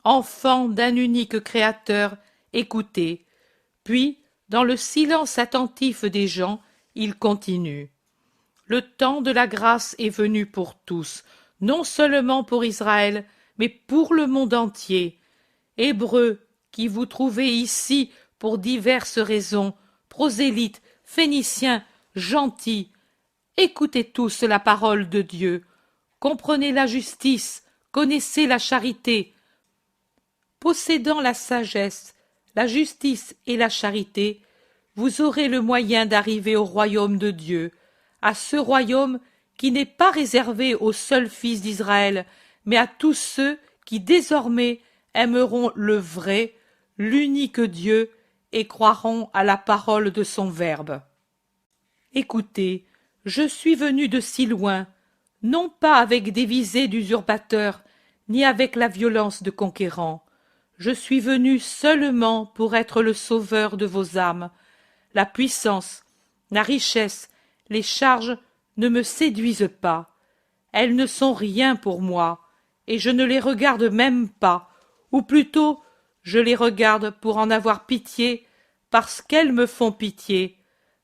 Enfant d'un unique Créateur, écoutez. Puis, dans le silence attentif des gens, il continue. Le temps de la grâce est venu pour tous, non seulement pour Israël, mais pour le monde entier. Hébreux, qui vous trouvez ici pour diverses raisons, prosélytes, phéniciens, gentils, écoutez tous la parole de Dieu. Comprenez la justice, connaissez la charité. Possédant la sagesse, la justice et la charité, vous aurez le moyen d'arriver au royaume de Dieu, à ce royaume qui n'est pas réservé aux seuls fils d'Israël, mais à tous ceux qui désormais aimeront le vrai, l'unique Dieu, et croiront à la parole de son Verbe. Écoutez, je suis venu de si loin, non pas avec des visées d'usurpateur, ni avec la violence de conquérant. Je suis venu seulement pour être le sauveur de vos âmes. La puissance, la richesse, les charges ne me séduisent pas. Elles ne sont rien pour moi, et je ne les regarde même pas, ou plutôt je les regarde pour en avoir pitié, parce qu'elles me font pitié,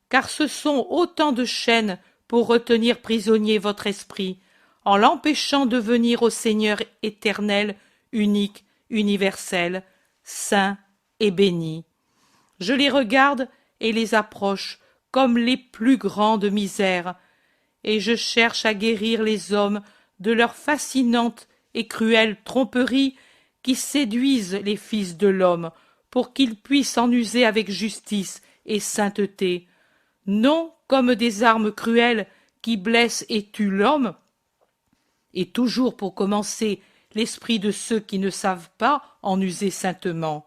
car ce sont autant de chaînes pour retenir prisonnier votre esprit, en l'empêchant de venir au Seigneur éternel, unique, universel, saint et béni. Je les regarde et les approche comme les plus grandes misères, et je cherche à guérir les hommes de leur fascinante et cruelle tromperie qui séduisent les fils de l'homme pour qu'ils puissent en user avec justice et sainteté, non comme des armes cruelles qui blessent et tuent l'homme, et toujours pour commencer l'esprit de ceux qui ne savent pas en user saintement.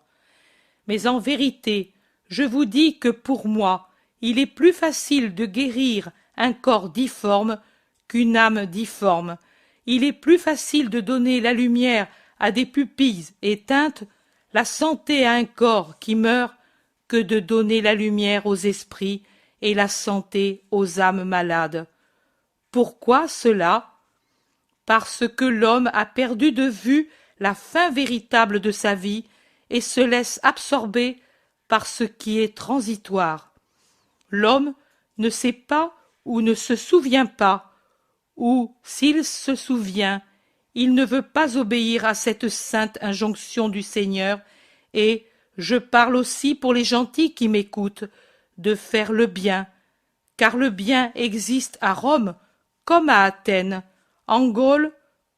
Mais en vérité, je vous dis que pour moi, il est plus facile de guérir un corps difforme qu'une âme difforme. Il est plus facile de donner la lumière à des pupilles éteintes, la santé à un corps qui meurt, que de donner la lumière aux esprits et la santé aux âmes malades. Pourquoi cela? Parce que l'homme a perdu de vue la fin véritable de sa vie et se laisse absorber par ce qui est transitoire. L'homme ne sait pas ou ne se souvient pas, ou, s'il se souvient, il ne veut pas obéir à cette sainte injonction du Seigneur, et je parle aussi pour les gentils qui m'écoutent, de faire le bien, car le bien existe à Rome comme à Athènes, en Gaule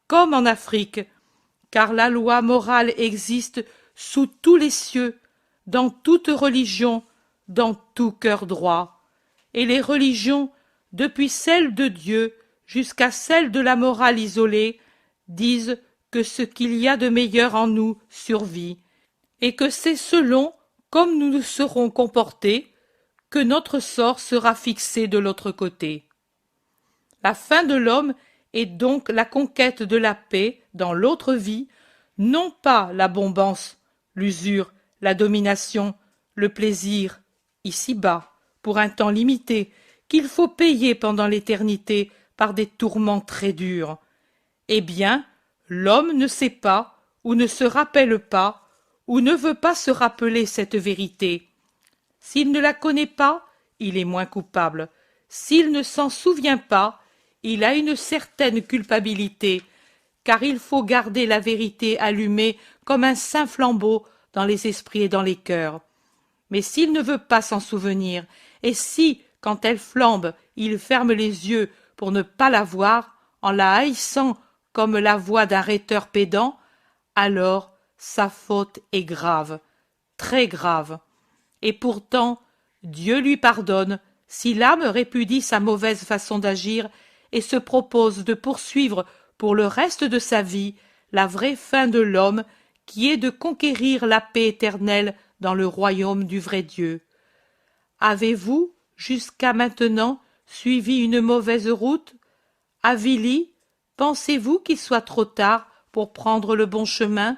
comme en Afrique, car la loi morale existe sous tous les cieux, dans toute religion, dans tout cœur droit. Et les religions, depuis celle de Dieu jusqu'à celle de la morale isolée, disent que ce qu'il y a de meilleur en nous survit, et que c'est selon comme nous nous serons comportés que notre sort sera fixé de l'autre côté. La fin de l'homme est donc la conquête de la paix dans l'autre vie, non pas la bombance, l'usure, la domination, le plaisir, ici-bas, pour un temps limité, qu'il faut payer pendant l'éternité par des tourments très durs. Eh bien, l'homme ne sait pas, ou ne se rappelle pas, ou ne veut pas se rappeler cette vérité. S'il ne la connaît pas, il est moins coupable. S'il ne s'en souvient pas, il a une certaine culpabilité, car il faut garder la vérité allumée comme un saint flambeau dans les esprits et dans les cœurs. Mais s'il ne veut pas s'en souvenir, et si, quand elle flambe, il ferme les yeux pour ne pas la voir, en la haïssant comme la voix d'un rhéteur pédant, alors sa faute est grave, très grave. Et pourtant, Dieu lui pardonne si l'âme répudie sa mauvaise façon d'agir et se propose de poursuivre pour le reste de sa vie la vraie fin de l'homme qui est de conquérir la paix éternelle dans le royaume du vrai Dieu. Avez-vous, jusqu'à maintenant, suivi une mauvaise route? Avili, pensez-vous qu'il soit trop tard pour prendre le bon chemin?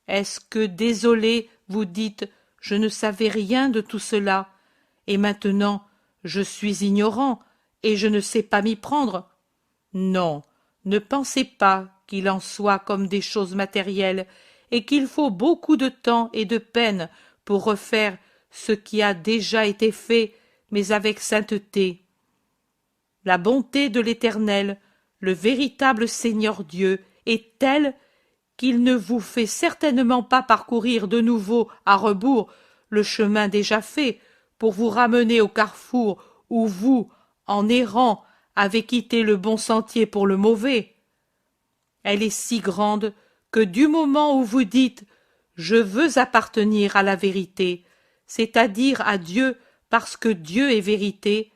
Est-ce que, désolé, vous dites « Je ne savais rien de tout cela, et maintenant je suis ignorant, et je ne sais pas m'y prendre ». Non, ne pensez pas qu'il en soit comme des choses matérielles, et qu'il faut beaucoup de temps et de peine pour refaire ce qui a déjà été fait, mais avec sainteté. La bonté de l'Éternel, le véritable Seigneur Dieu, est telle qu'il ne vous fait certainement pas parcourir de nouveau à rebours le chemin déjà fait pour vous ramener au carrefour où vous, en errant, avez quitté le bon sentier pour le mauvais. Elle est si grande que du moment où vous dites « Je veux appartenir à la vérité », c'est-à-dire à Dieu parce que Dieu est vérité,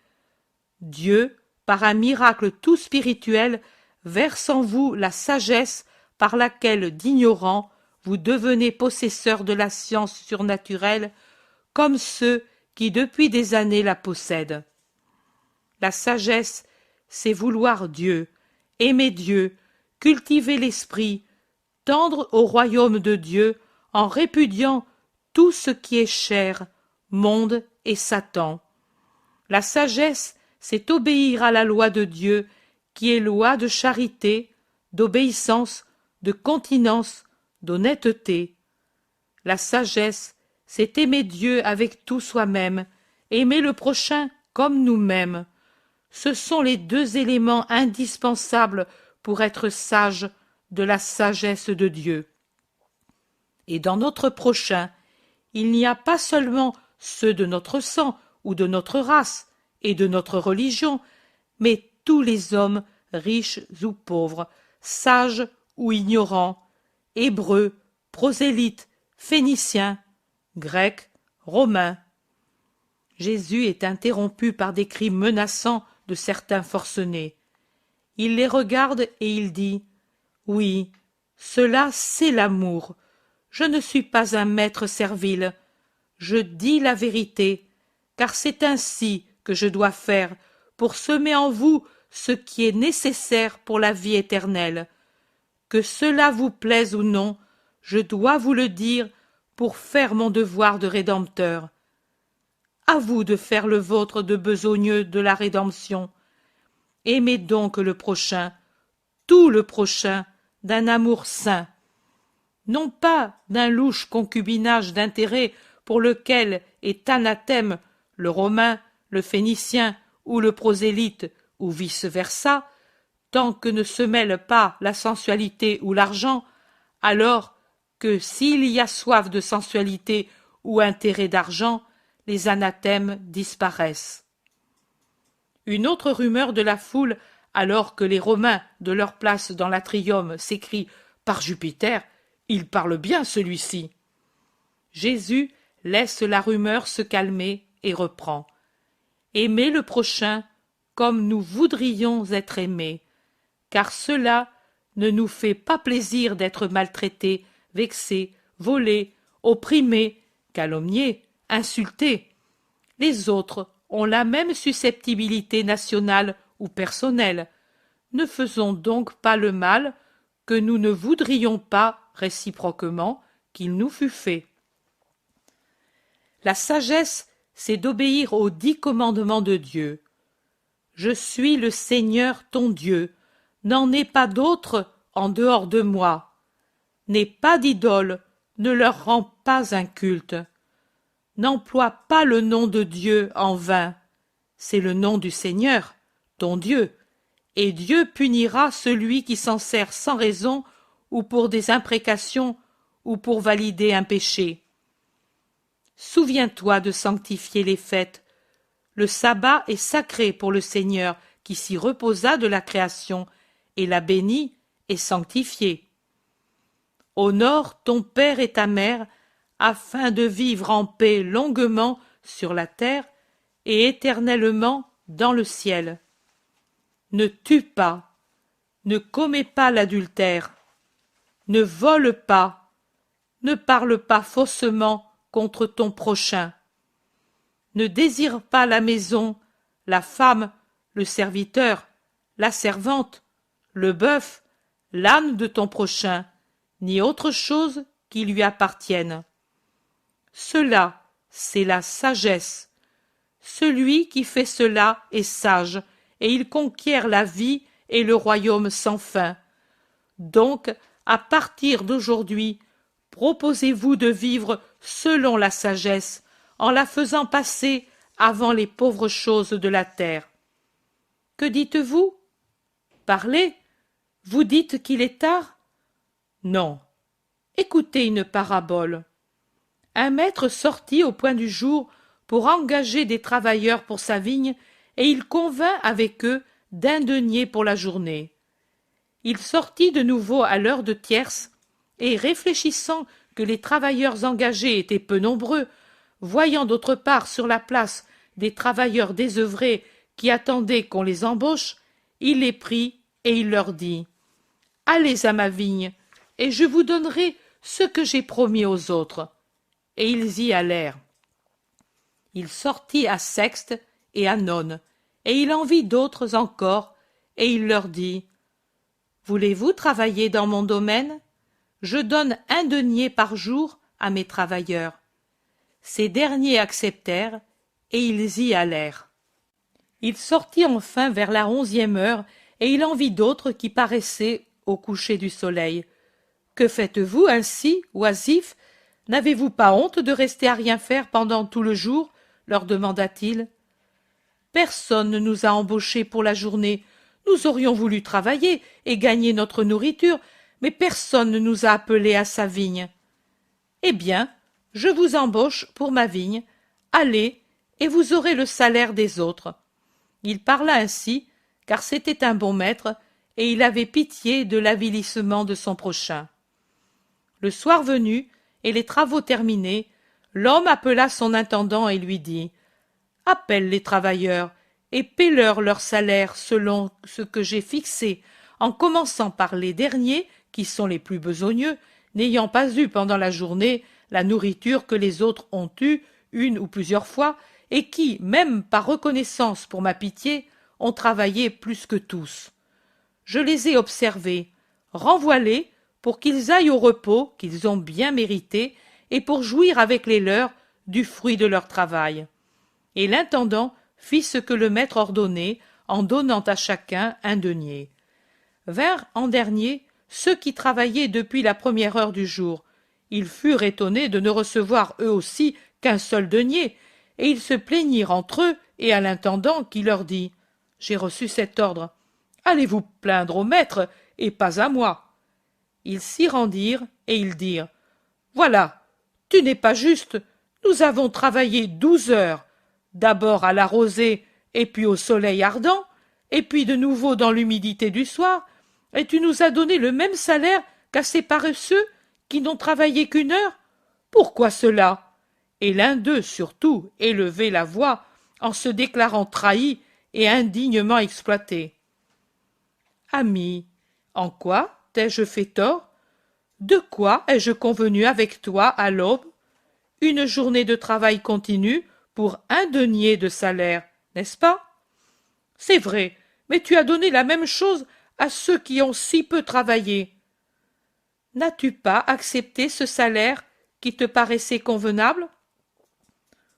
Dieu, par un miracle tout spirituel, verse en vous la sagesse par laquelle, d'ignorants, vous devenez possesseurs de la science surnaturelle, comme ceux qui depuis des années la possèdent. La sagesse, c'est vouloir Dieu, aimer Dieu, cultiver l'esprit, tendre au royaume de Dieu en répudiant tout ce qui est chair, monde et Satan. La sagesse, c'est obéir à la loi de Dieu, qui est loi de charité, d'obéissance, de continence, d'honnêteté. La sagesse, c'est aimer Dieu avec tout soi-même, aimer le prochain comme nous-mêmes. Ce sont les deux éléments indispensables pour être sage de la sagesse de Dieu. Et dans notre prochain, il n'y a pas seulement ceux de notre sang ou de notre race et de notre religion, mais tous les hommes, riches ou pauvres, sages ou ignorants, hébreux, prosélytes, phéniciens, grecs, romains. Jésus est interrompu par des cris menaçants de certains forcenés. Il les regarde et il dit « Oui, cela c'est l'amour. Je ne suis pas un maître servile. Je dis la vérité, car c'est ainsi que je dois faire pour semer en vous ce qui est nécessaire pour la vie éternelle. Que cela vous plaise ou non, je dois vous le dire pour faire mon devoir de rédempteur. À vous de faire le vôtre de besogneux de la rédemption. Aimez donc le prochain, tout le prochain, d'un amour saint, non pas d'un louche concubinage d'intérêt pour lequel est anathème le Romain, le Phénicien ou le prosélyte, ou vice-versa, tant que ne se mêle pas la sensualité ou l'argent, alors que s'il y a soif de sensualité ou intérêt d'argent, les anathèmes disparaissent. Une autre rumeur de la foule, alors que les Romains, de leur place dans l'atrium, s'écrient « Par Jupiter, il parle bien celui-ci !» Jésus laisse la rumeur se calmer et reprend. Aimez le prochain comme nous voudrions être aimés, car cela ne nous fait pas plaisir d'être maltraités, vexés, volés, opprimés, calomniés, insultés. Les autres ont la même susceptibilité nationale ou personnelle. Ne faisons donc pas le mal que nous ne voudrions pas, réciproquement, qu'il nous fût fait. La sagesse, c'est d'obéir aux 10 commandements de Dieu. Je suis le Seigneur ton Dieu, n'en aie pas d'autre en dehors de moi. N'aie pas d'idole, ne leur rends pas un culte. N'emploie pas le nom de Dieu en vain. C'est le nom du Seigneur, ton Dieu, et Dieu punira celui qui s'en sert sans raison ou pour des imprécations ou pour valider un péché. Souviens-toi de sanctifier les fêtes. Le sabbat est sacré pour le Seigneur qui s'y reposa de la création et l'a béni et sanctifié. Honore ton père et ta mère afin de vivre en paix longuement sur la terre et éternellement dans le ciel. Ne tue pas, ne commets pas l'adultère, ne vole pas, ne parle pas faussement contre ton prochain. Ne désire pas la maison, la femme, le serviteur, la servante, le bœuf, l'âne de ton prochain, ni autre chose qui lui appartienne. Cela, c'est la sagesse. Celui qui fait cela est sage, et il conquiert la vie et le royaume sans fin. Donc, à partir d'aujourd'hui, proposez-vous de vivre selon la sagesse, en la faisant passer avant les pauvres choses de la terre. Que dites-vous? Parlez? Vous dites qu'il est tard? Non. Écoutez une parabole. Un maître sortit au point du jour pour engager des travailleurs pour sa vigne, et il convint avec eux d'un denier pour la journée. Il sortit de nouveau à l'heure de tierce, et réfléchissant que les travailleurs engagés étaient peu nombreux, voyant d'autre part sur la place des travailleurs désœuvrés qui attendaient qu'on les embauche, il les prit et il leur dit « Allez à ma vigne, et je vous donnerai ce que j'ai promis aux autres. » Et ils y allèrent. Il sortit à Sexte et à None, et il en vit d'autres encore, et il leur dit « Voulez-vous travailler dans mon domaine? Je donne 1 denier par jour à mes travailleurs. » Ces derniers acceptèrent, et ils y allèrent. Il sortit enfin vers la 11e heure, et il en vit d'autres qui paraissaient au coucher du soleil. « Que faites-vous ainsi, oisifs? N'avez-vous pas honte de rester à rien faire pendant tout le jour ?» leur demanda-t-il. « Personne ne nous a embauchés pour la journée. Nous aurions voulu travailler et gagner notre nourriture, mais personne ne nous a appelés à sa vigne. »« Eh bien, je vous embauche pour ma vigne. Allez, et vous aurez le salaire des autres. » Il parla ainsi, car c'était un bon maître, et il avait pitié de l'avilissement de son prochain. Le soir venu, et les travaux terminés, l'homme appela son intendant et lui dit « Appelle les travailleurs, et paie-leur leur salaire selon ce que j'ai fixé, en commençant par les derniers, qui sont les plus besogneux, n'ayant pas eu pendant la journée la nourriture que les autres ont eue une ou plusieurs fois, et qui, même par reconnaissance pour ma pitié, ont travaillé plus que tous. Je les ai observés. Renvoie-les pour qu'ils aillent au repos qu'ils ont bien mérité et pour jouir avec les leurs du fruit de leur travail. » Et l'intendant fit ce que le maître ordonnait en donnant à chacun 1 denier. Vinrent en dernier ceux qui travaillaient depuis la première heure du jour. Ils furent étonnés de ne recevoir eux aussi qu'1 seul denier, et ils se plaignirent entre eux et à l'intendant qui leur dit « J'ai reçu cet ordre. Allez vous plaindre au maître et pas à moi. » Ils s'y rendirent et ils dirent « Voilà, tu n'es pas juste, nous avons travaillé 12 heures, d'abord à la rosée et puis au soleil ardent, et puis de nouveau dans l'humidité du soir, et tu nous as donné le même salaire qu'à ces paresseux qui n'ont travaillé qu'1 heure. Pourquoi cela ?» Et l'un d'eux surtout élevait la voix en se déclarant trahi et indignement exploité. « Ami, en quoi t'ai-je fait tort? De quoi ai-je convenu avec toi à l'aube? Une journée de travail continu pour 1 denier de salaire, n'est-ce pas? C'est vrai, mais tu as donné la même chose à ceux qui ont si peu travaillé. N'as-tu pas accepté ce salaire qui te paraissait convenable?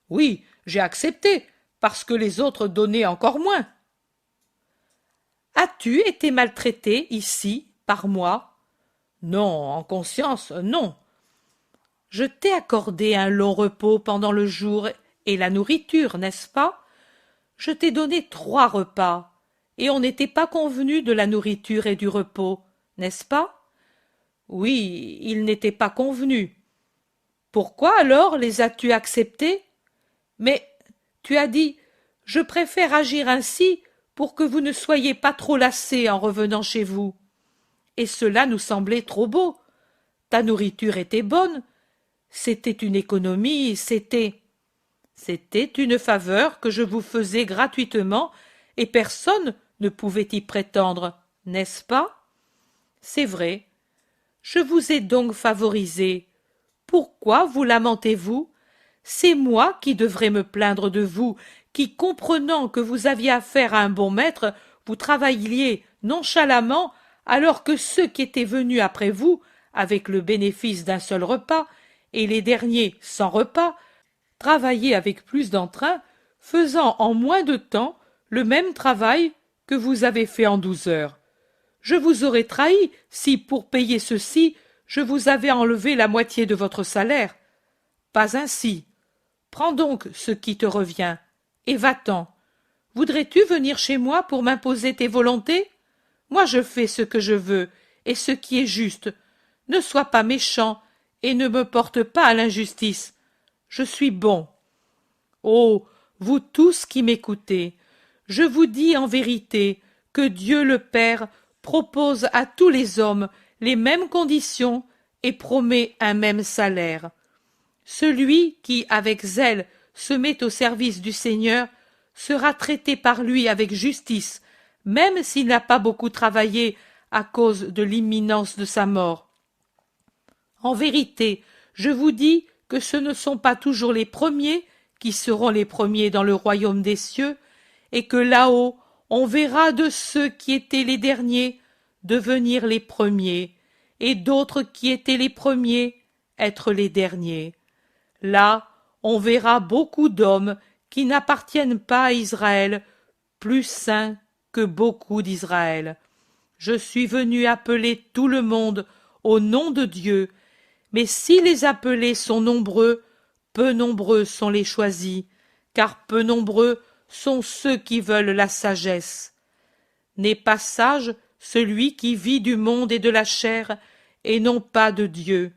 Oui, j'ai accepté, parce que les autres donnaient encore moins. As-tu été maltraité ici, par moi? Non, en conscience, non. Je t'ai accordé un long repos pendant le jour et la nourriture, n'est-ce pas? Je t'ai donné 3 repas, et on n'était pas convenu de la nourriture et du repos, n'est-ce pas? Oui, il n'était pas convenu. Pourquoi alors les as-tu acceptés? Mais tu as dit, je préfère agir ainsi pour que vous ne soyez pas trop lassés en revenant chez vous. Et cela nous semblait trop beau. Ta nourriture était bonne. C'était une économie, c'était une faveur que je vous faisais gratuitement et personne ne pouvait y prétendre, n'est-ce pas? C'est vrai. Je vous ai donc favorisé. Pourquoi vous lamentez-vous? C'est moi qui devrais me plaindre de vous, qui, comprenant que vous aviez affaire à un bon maître, vous travailliez nonchalamment, alors que ceux qui étaient venus après vous, avec le bénéfice d'un seul repas, et les derniers sans repas, travaillaient avec plus d'entrain, faisant en moins de temps le même travail que vous avez fait en 12 heures. Je vous aurais trahi si, pour payer ceci, je vous avais enlevé la moitié de votre salaire. Pas ainsi. Prends donc ce qui te revient, et va-t'en. Voudrais-tu venir chez moi pour m'imposer tes volontés? Moi je fais ce que je veux, et ce qui est juste. Ne sois pas méchant, et ne me porte pas à l'injustice. Je suis bon. Oh, vous tous qui m'écoutez, je vous dis en vérité que Dieu le Père propose à tous les hommes les mêmes conditions et promet un même salaire. Celui qui, avec zèle, se met au service du Seigneur sera traité par lui avec justice, même s'il n'a pas beaucoup travaillé à cause de l'imminence de sa mort. En vérité, je vous dis que ce ne sont pas toujours les premiers qui seront les premiers dans le royaume des cieux, et que là-haut on verra de ceux qui étaient les derniers devenir les premiers, et d'autres qui étaient les premiers être les derniers. Là, on verra beaucoup d'hommes qui n'appartiennent pas à Israël, plus saints que beaucoup d'Israël. Je suis venu appeler tout le monde au nom de Dieu, mais si les appelés sont nombreux, peu nombreux sont les choisis, car peu nombreux sont ceux qui veulent la sagesse. N'est pas sage celui qui vit du monde et de la chair, et non pas de Dieu.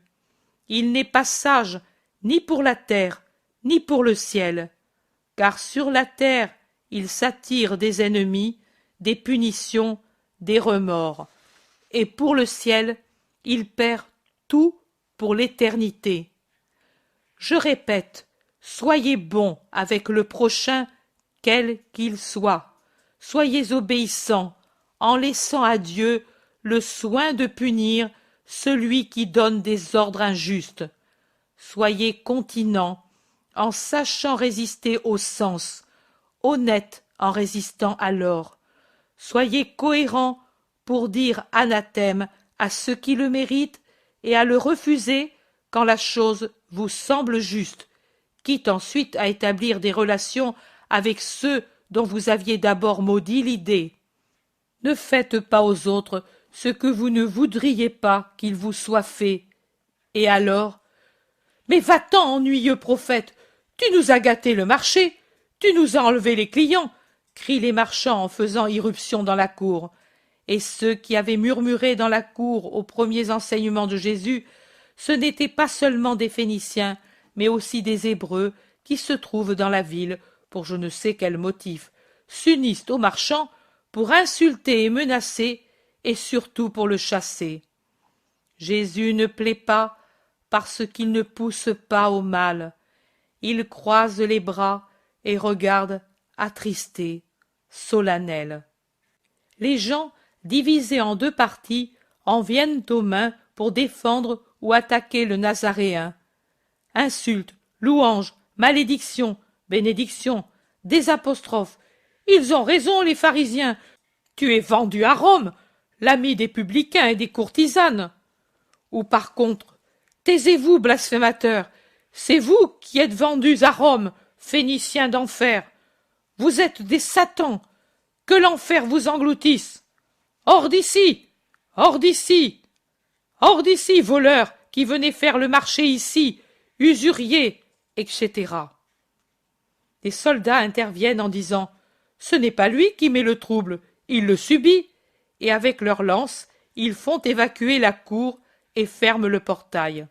Il n'est pas sage ni pour la terre, ni pour le ciel, car sur la terre il s'attire des ennemis, des punitions, des remords, et pour le ciel il perd tout pour l'éternité. Je répète, soyez bons avec le prochain, quel qu'il soit. Soyez obéissants, en laissant à Dieu le soin de punir celui qui donne des ordres injustes. Soyez continents, en sachant résister au sens, honnêtes en résistant à l'or. Soyez cohérents pour dire anathème à ceux qui le méritent et à le refuser quand la chose vous semble juste, quitte ensuite à établir des relations avec ceux dont vous aviez d'abord maudit l'idée. Ne faites pas aux autres ce que vous ne voudriez pas qu'il vous soit fait. Et alors, mais va-t'en, ennuyeux prophète, tu nous as gâté le marché, tu nous as enlevé les clients, crient les marchands en faisant irruption dans la cour. Et ceux qui avaient murmuré dans la cour aux premiers enseignements de Jésus, ce n'étaient pas seulement des Phéniciens, mais aussi des Hébreux qui se trouvent dans la ville, pour je ne sais quel motif, s'unissent aux marchands pour insulter et menacer, et surtout pour le chasser. Jésus ne plaît pas parce qu'il ne pousse pas au mal. Il croise les bras et regarde attristé, solennel. Les gens, divisés en 2 parties, en viennent aux mains pour défendre ou attaquer le Nazaréen. Insultes, louanges, malédictions, bénédictions, des apostrophes. Ils ont raison, les pharisiens. Tu es vendu à Rome, l'ami des publicains et des courtisanes. Ou par contre, taisez-vous, blasphémateurs, c'est vous qui êtes vendus à Rome, Phéniciens d'enfer. Vous êtes des satans, que l'enfer vous engloutisse. Hors d'ici, hors d'ici, hors d'ici, voleurs qui venez faire le marché ici, usuriers, etc. Les soldats interviennent en disant « Ce n'est pas lui qui met le trouble, il le subit », et avec leurs lances, ils font évacuer la cour et ferment le portail.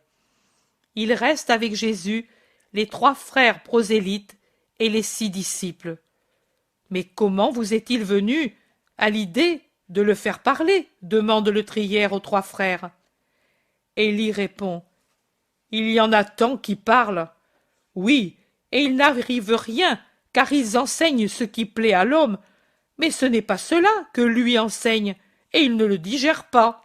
Il reste avec Jésus les 3 frères prosélytes et les 6 disciples. Mais comment vous est-il venu à l'idée de le faire parler demande le trière aux 3 frères. Élie répond « Il y en a tant qui parlent. Oui, et il n'arrive rien, car ils enseignent ce qui plaît à l'homme, mais ce n'est pas cela que lui enseigne, et il ne le digère pas. »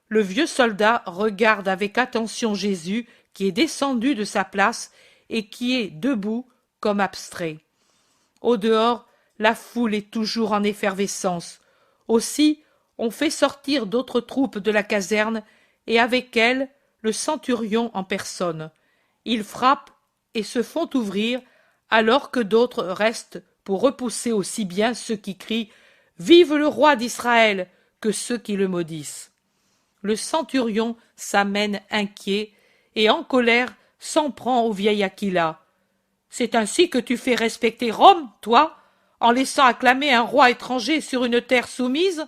Le vieux soldat regarde avec attention Jésus qui est descendu de sa place et qui est debout comme abstrait. Au dehors, la foule est toujours en effervescence. Aussi, on fait sortir d'autres troupes de la caserne et avec elles le centurion en personne. Ils frappent et se font ouvrir alors que d'autres restent pour repousser aussi bien ceux qui crient « Vive le roi d'Israël !» que ceux qui le maudissent. Le centurion s'amène inquiet et en colère s'en prend au vieil Aquila. « C'est ainsi que tu fais respecter Rome, toi, en laissant acclamer un roi étranger sur une terre soumise ?»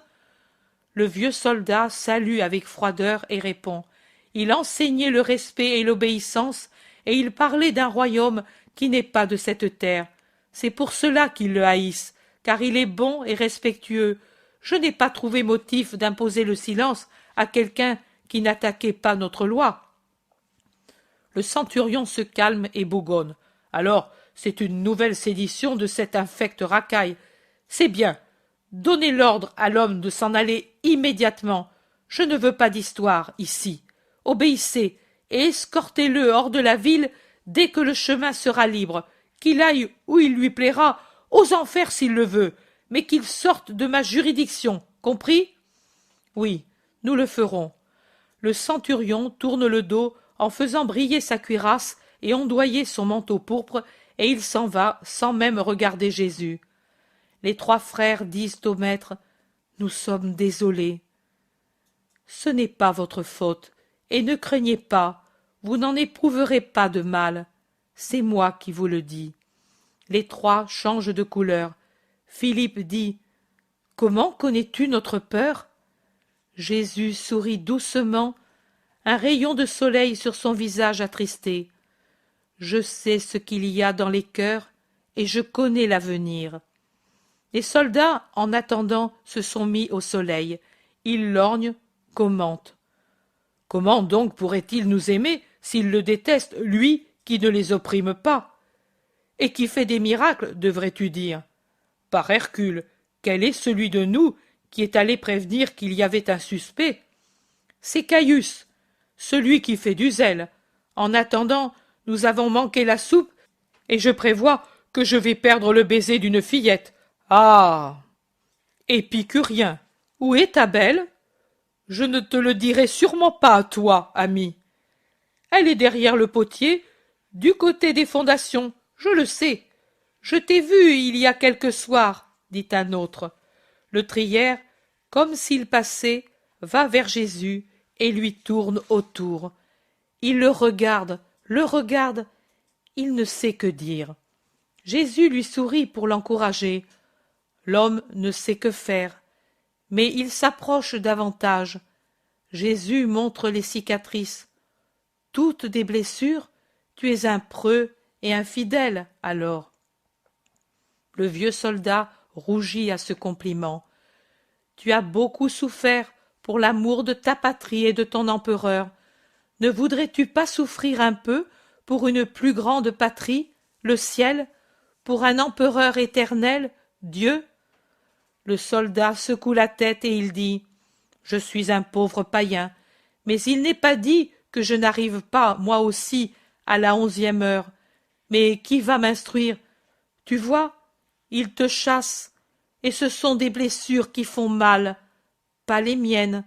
Le vieux soldat salue avec froideur et répond « Il enseignait le respect et l'obéissance, et il parlait d'un royaume qui n'est pas de cette terre. C'est pour cela qu'ils le haïssent, car il est bon et respectueux. Je n'ai pas trouvé motif d'imposer le silence à quelqu'un qui n'attaquait pas notre loi. » Le centurion se calme et bougonne. « Alors, c'est une nouvelle sédition de cette infecte racaille. C'est bien. Donnez l'ordre à l'homme de s'en aller immédiatement. Je ne veux pas d'histoire ici. Obéissez et escortez-le hors de la ville dès que le chemin sera libre, qu'il aille où il lui plaira, aux enfers s'il le veut, mais qu'il sorte de ma juridiction. Compris ? Oui, nous le ferons. » Le centurion tourne le dos en faisant briller sa cuirasse et ondoyer son manteau pourpre, et il s'en va sans même regarder Jésus. Les 3 frères disent au maître « Nous sommes désolés. » « Ce n'est pas votre faute, et ne craignez pas, vous n'en éprouverez pas de mal. C'est moi qui vous le dis. » Les 3 changent de couleur. Philippe dit « Comment connais-tu notre peur ?» Jésus sourit doucement, un rayon de soleil sur son visage attristé. « Je sais ce qu'il y a dans les cœurs, et je connais l'avenir. » Les soldats, en attendant, se sont mis au soleil. Ils lorgnent, commentent. « Comment donc pourrait-il nous aimer s'il le déteste, lui qui ne les opprime pas? Et qui fait des miracles, devrais-tu dire? Par Hercule, quel est celui de nous qui est allé prévenir qu'il y avait un suspect? C'est Caius, celui qui fait du zèle. En attendant, nous avons manqué la soupe, et je prévois que je vais perdre le baiser d'une fillette. Ah! Épicurien, où est ta belle? Je ne te le dirai sûrement pas à toi, ami. Elle est derrière le potier, du côté des fondations, je le sais. Je t'ai vu il y a quelques soirs, dit un autre. Le trière, comme s'il passait, va vers Jésus et lui tourne autour. Il le regarde, il ne sait que dire. Jésus lui sourit pour l'encourager. L'homme ne sait que faire, mais il s'approche davantage. Jésus montre les cicatrices. Toutes des blessures, tu es un preux et infidèle alors. Le vieux soldat rougit à ce compliment. Tu as beaucoup souffert pour l'amour de ta patrie et de ton empereur. Ne voudrais-tu pas souffrir un peu pour une plus grande patrie, le ciel, pour un empereur éternel, Dieu? Le soldat secoue la tête et il dit « Je suis un pauvre païen, mais il n'est pas dit que je n'arrive pas, moi aussi, à la 11e heure. Mais qui va m'instruire? Tu vois, ils te chassent, et ce sont des blessures qui font mal, pas les miennes.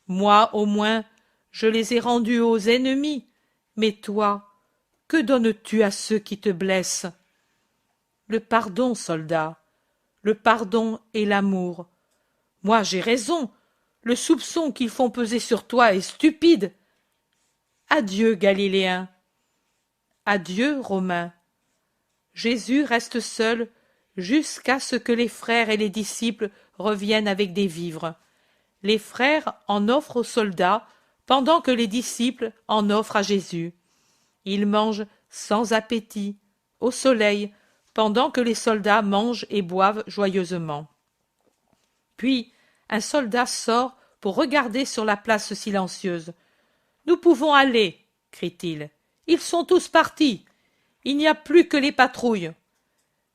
Moi, au moins, je les ai rendues aux ennemis. Mais toi, que donnes-tu à ceux qui te blessent? Le pardon, soldat, le pardon et l'amour. Moi, j'ai raison. Le soupçon qu'ils font peser sur toi est stupide. Adieu, Galiléens. Adieu, Romains. Jésus reste seul jusqu'à ce que les frères et les disciples reviennent avec des vivres. Les frères en offrent aux soldats pendant que les disciples en offrent à Jésus. Ils mangent sans appétit, au soleil, pendant que les soldats mangent et boivent joyeusement. Puis un soldat sort pour regarder sur la place silencieuse. « Nous pouvons aller, crie-t-il. Ils sont tous partis. Il n'y a plus que les patrouilles. »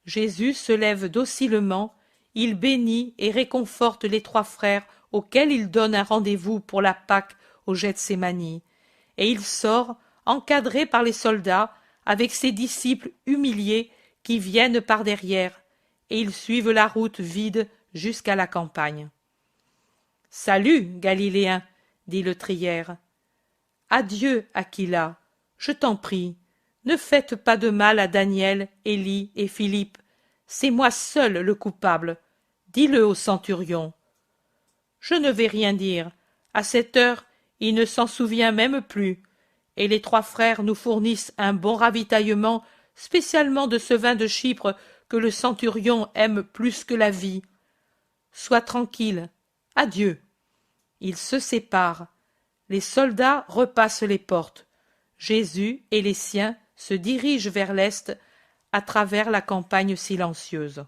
Jésus se lève docilement, il bénit et réconforte les 3 frères auxquels il donne un rendez-vous pour la Pâque au Gethsémani, et il sort, encadré par les soldats, avec ses disciples humiliés qui viennent par derrière, et ils suivent la route vide jusqu'à la campagne. « Salut, Galiléen, dit le trière. Adieu, Aquila, je t'en prie, ne faites pas de mal à Daniel, Élie et Philippe, c'est moi seul le coupable, dis-le au centurion. Je ne vais rien dire, à cette heure il ne s'en souvient même plus, et les 3 frères nous fournissent un bon ravitaillement, spécialement de ce vin de Chypre que le centurion aime plus que la vie. Sois tranquille, adieu. » Ils se séparent. Les soldats repassent les portes. Jésus et les siens se dirigent vers l'est à travers la campagne silencieuse.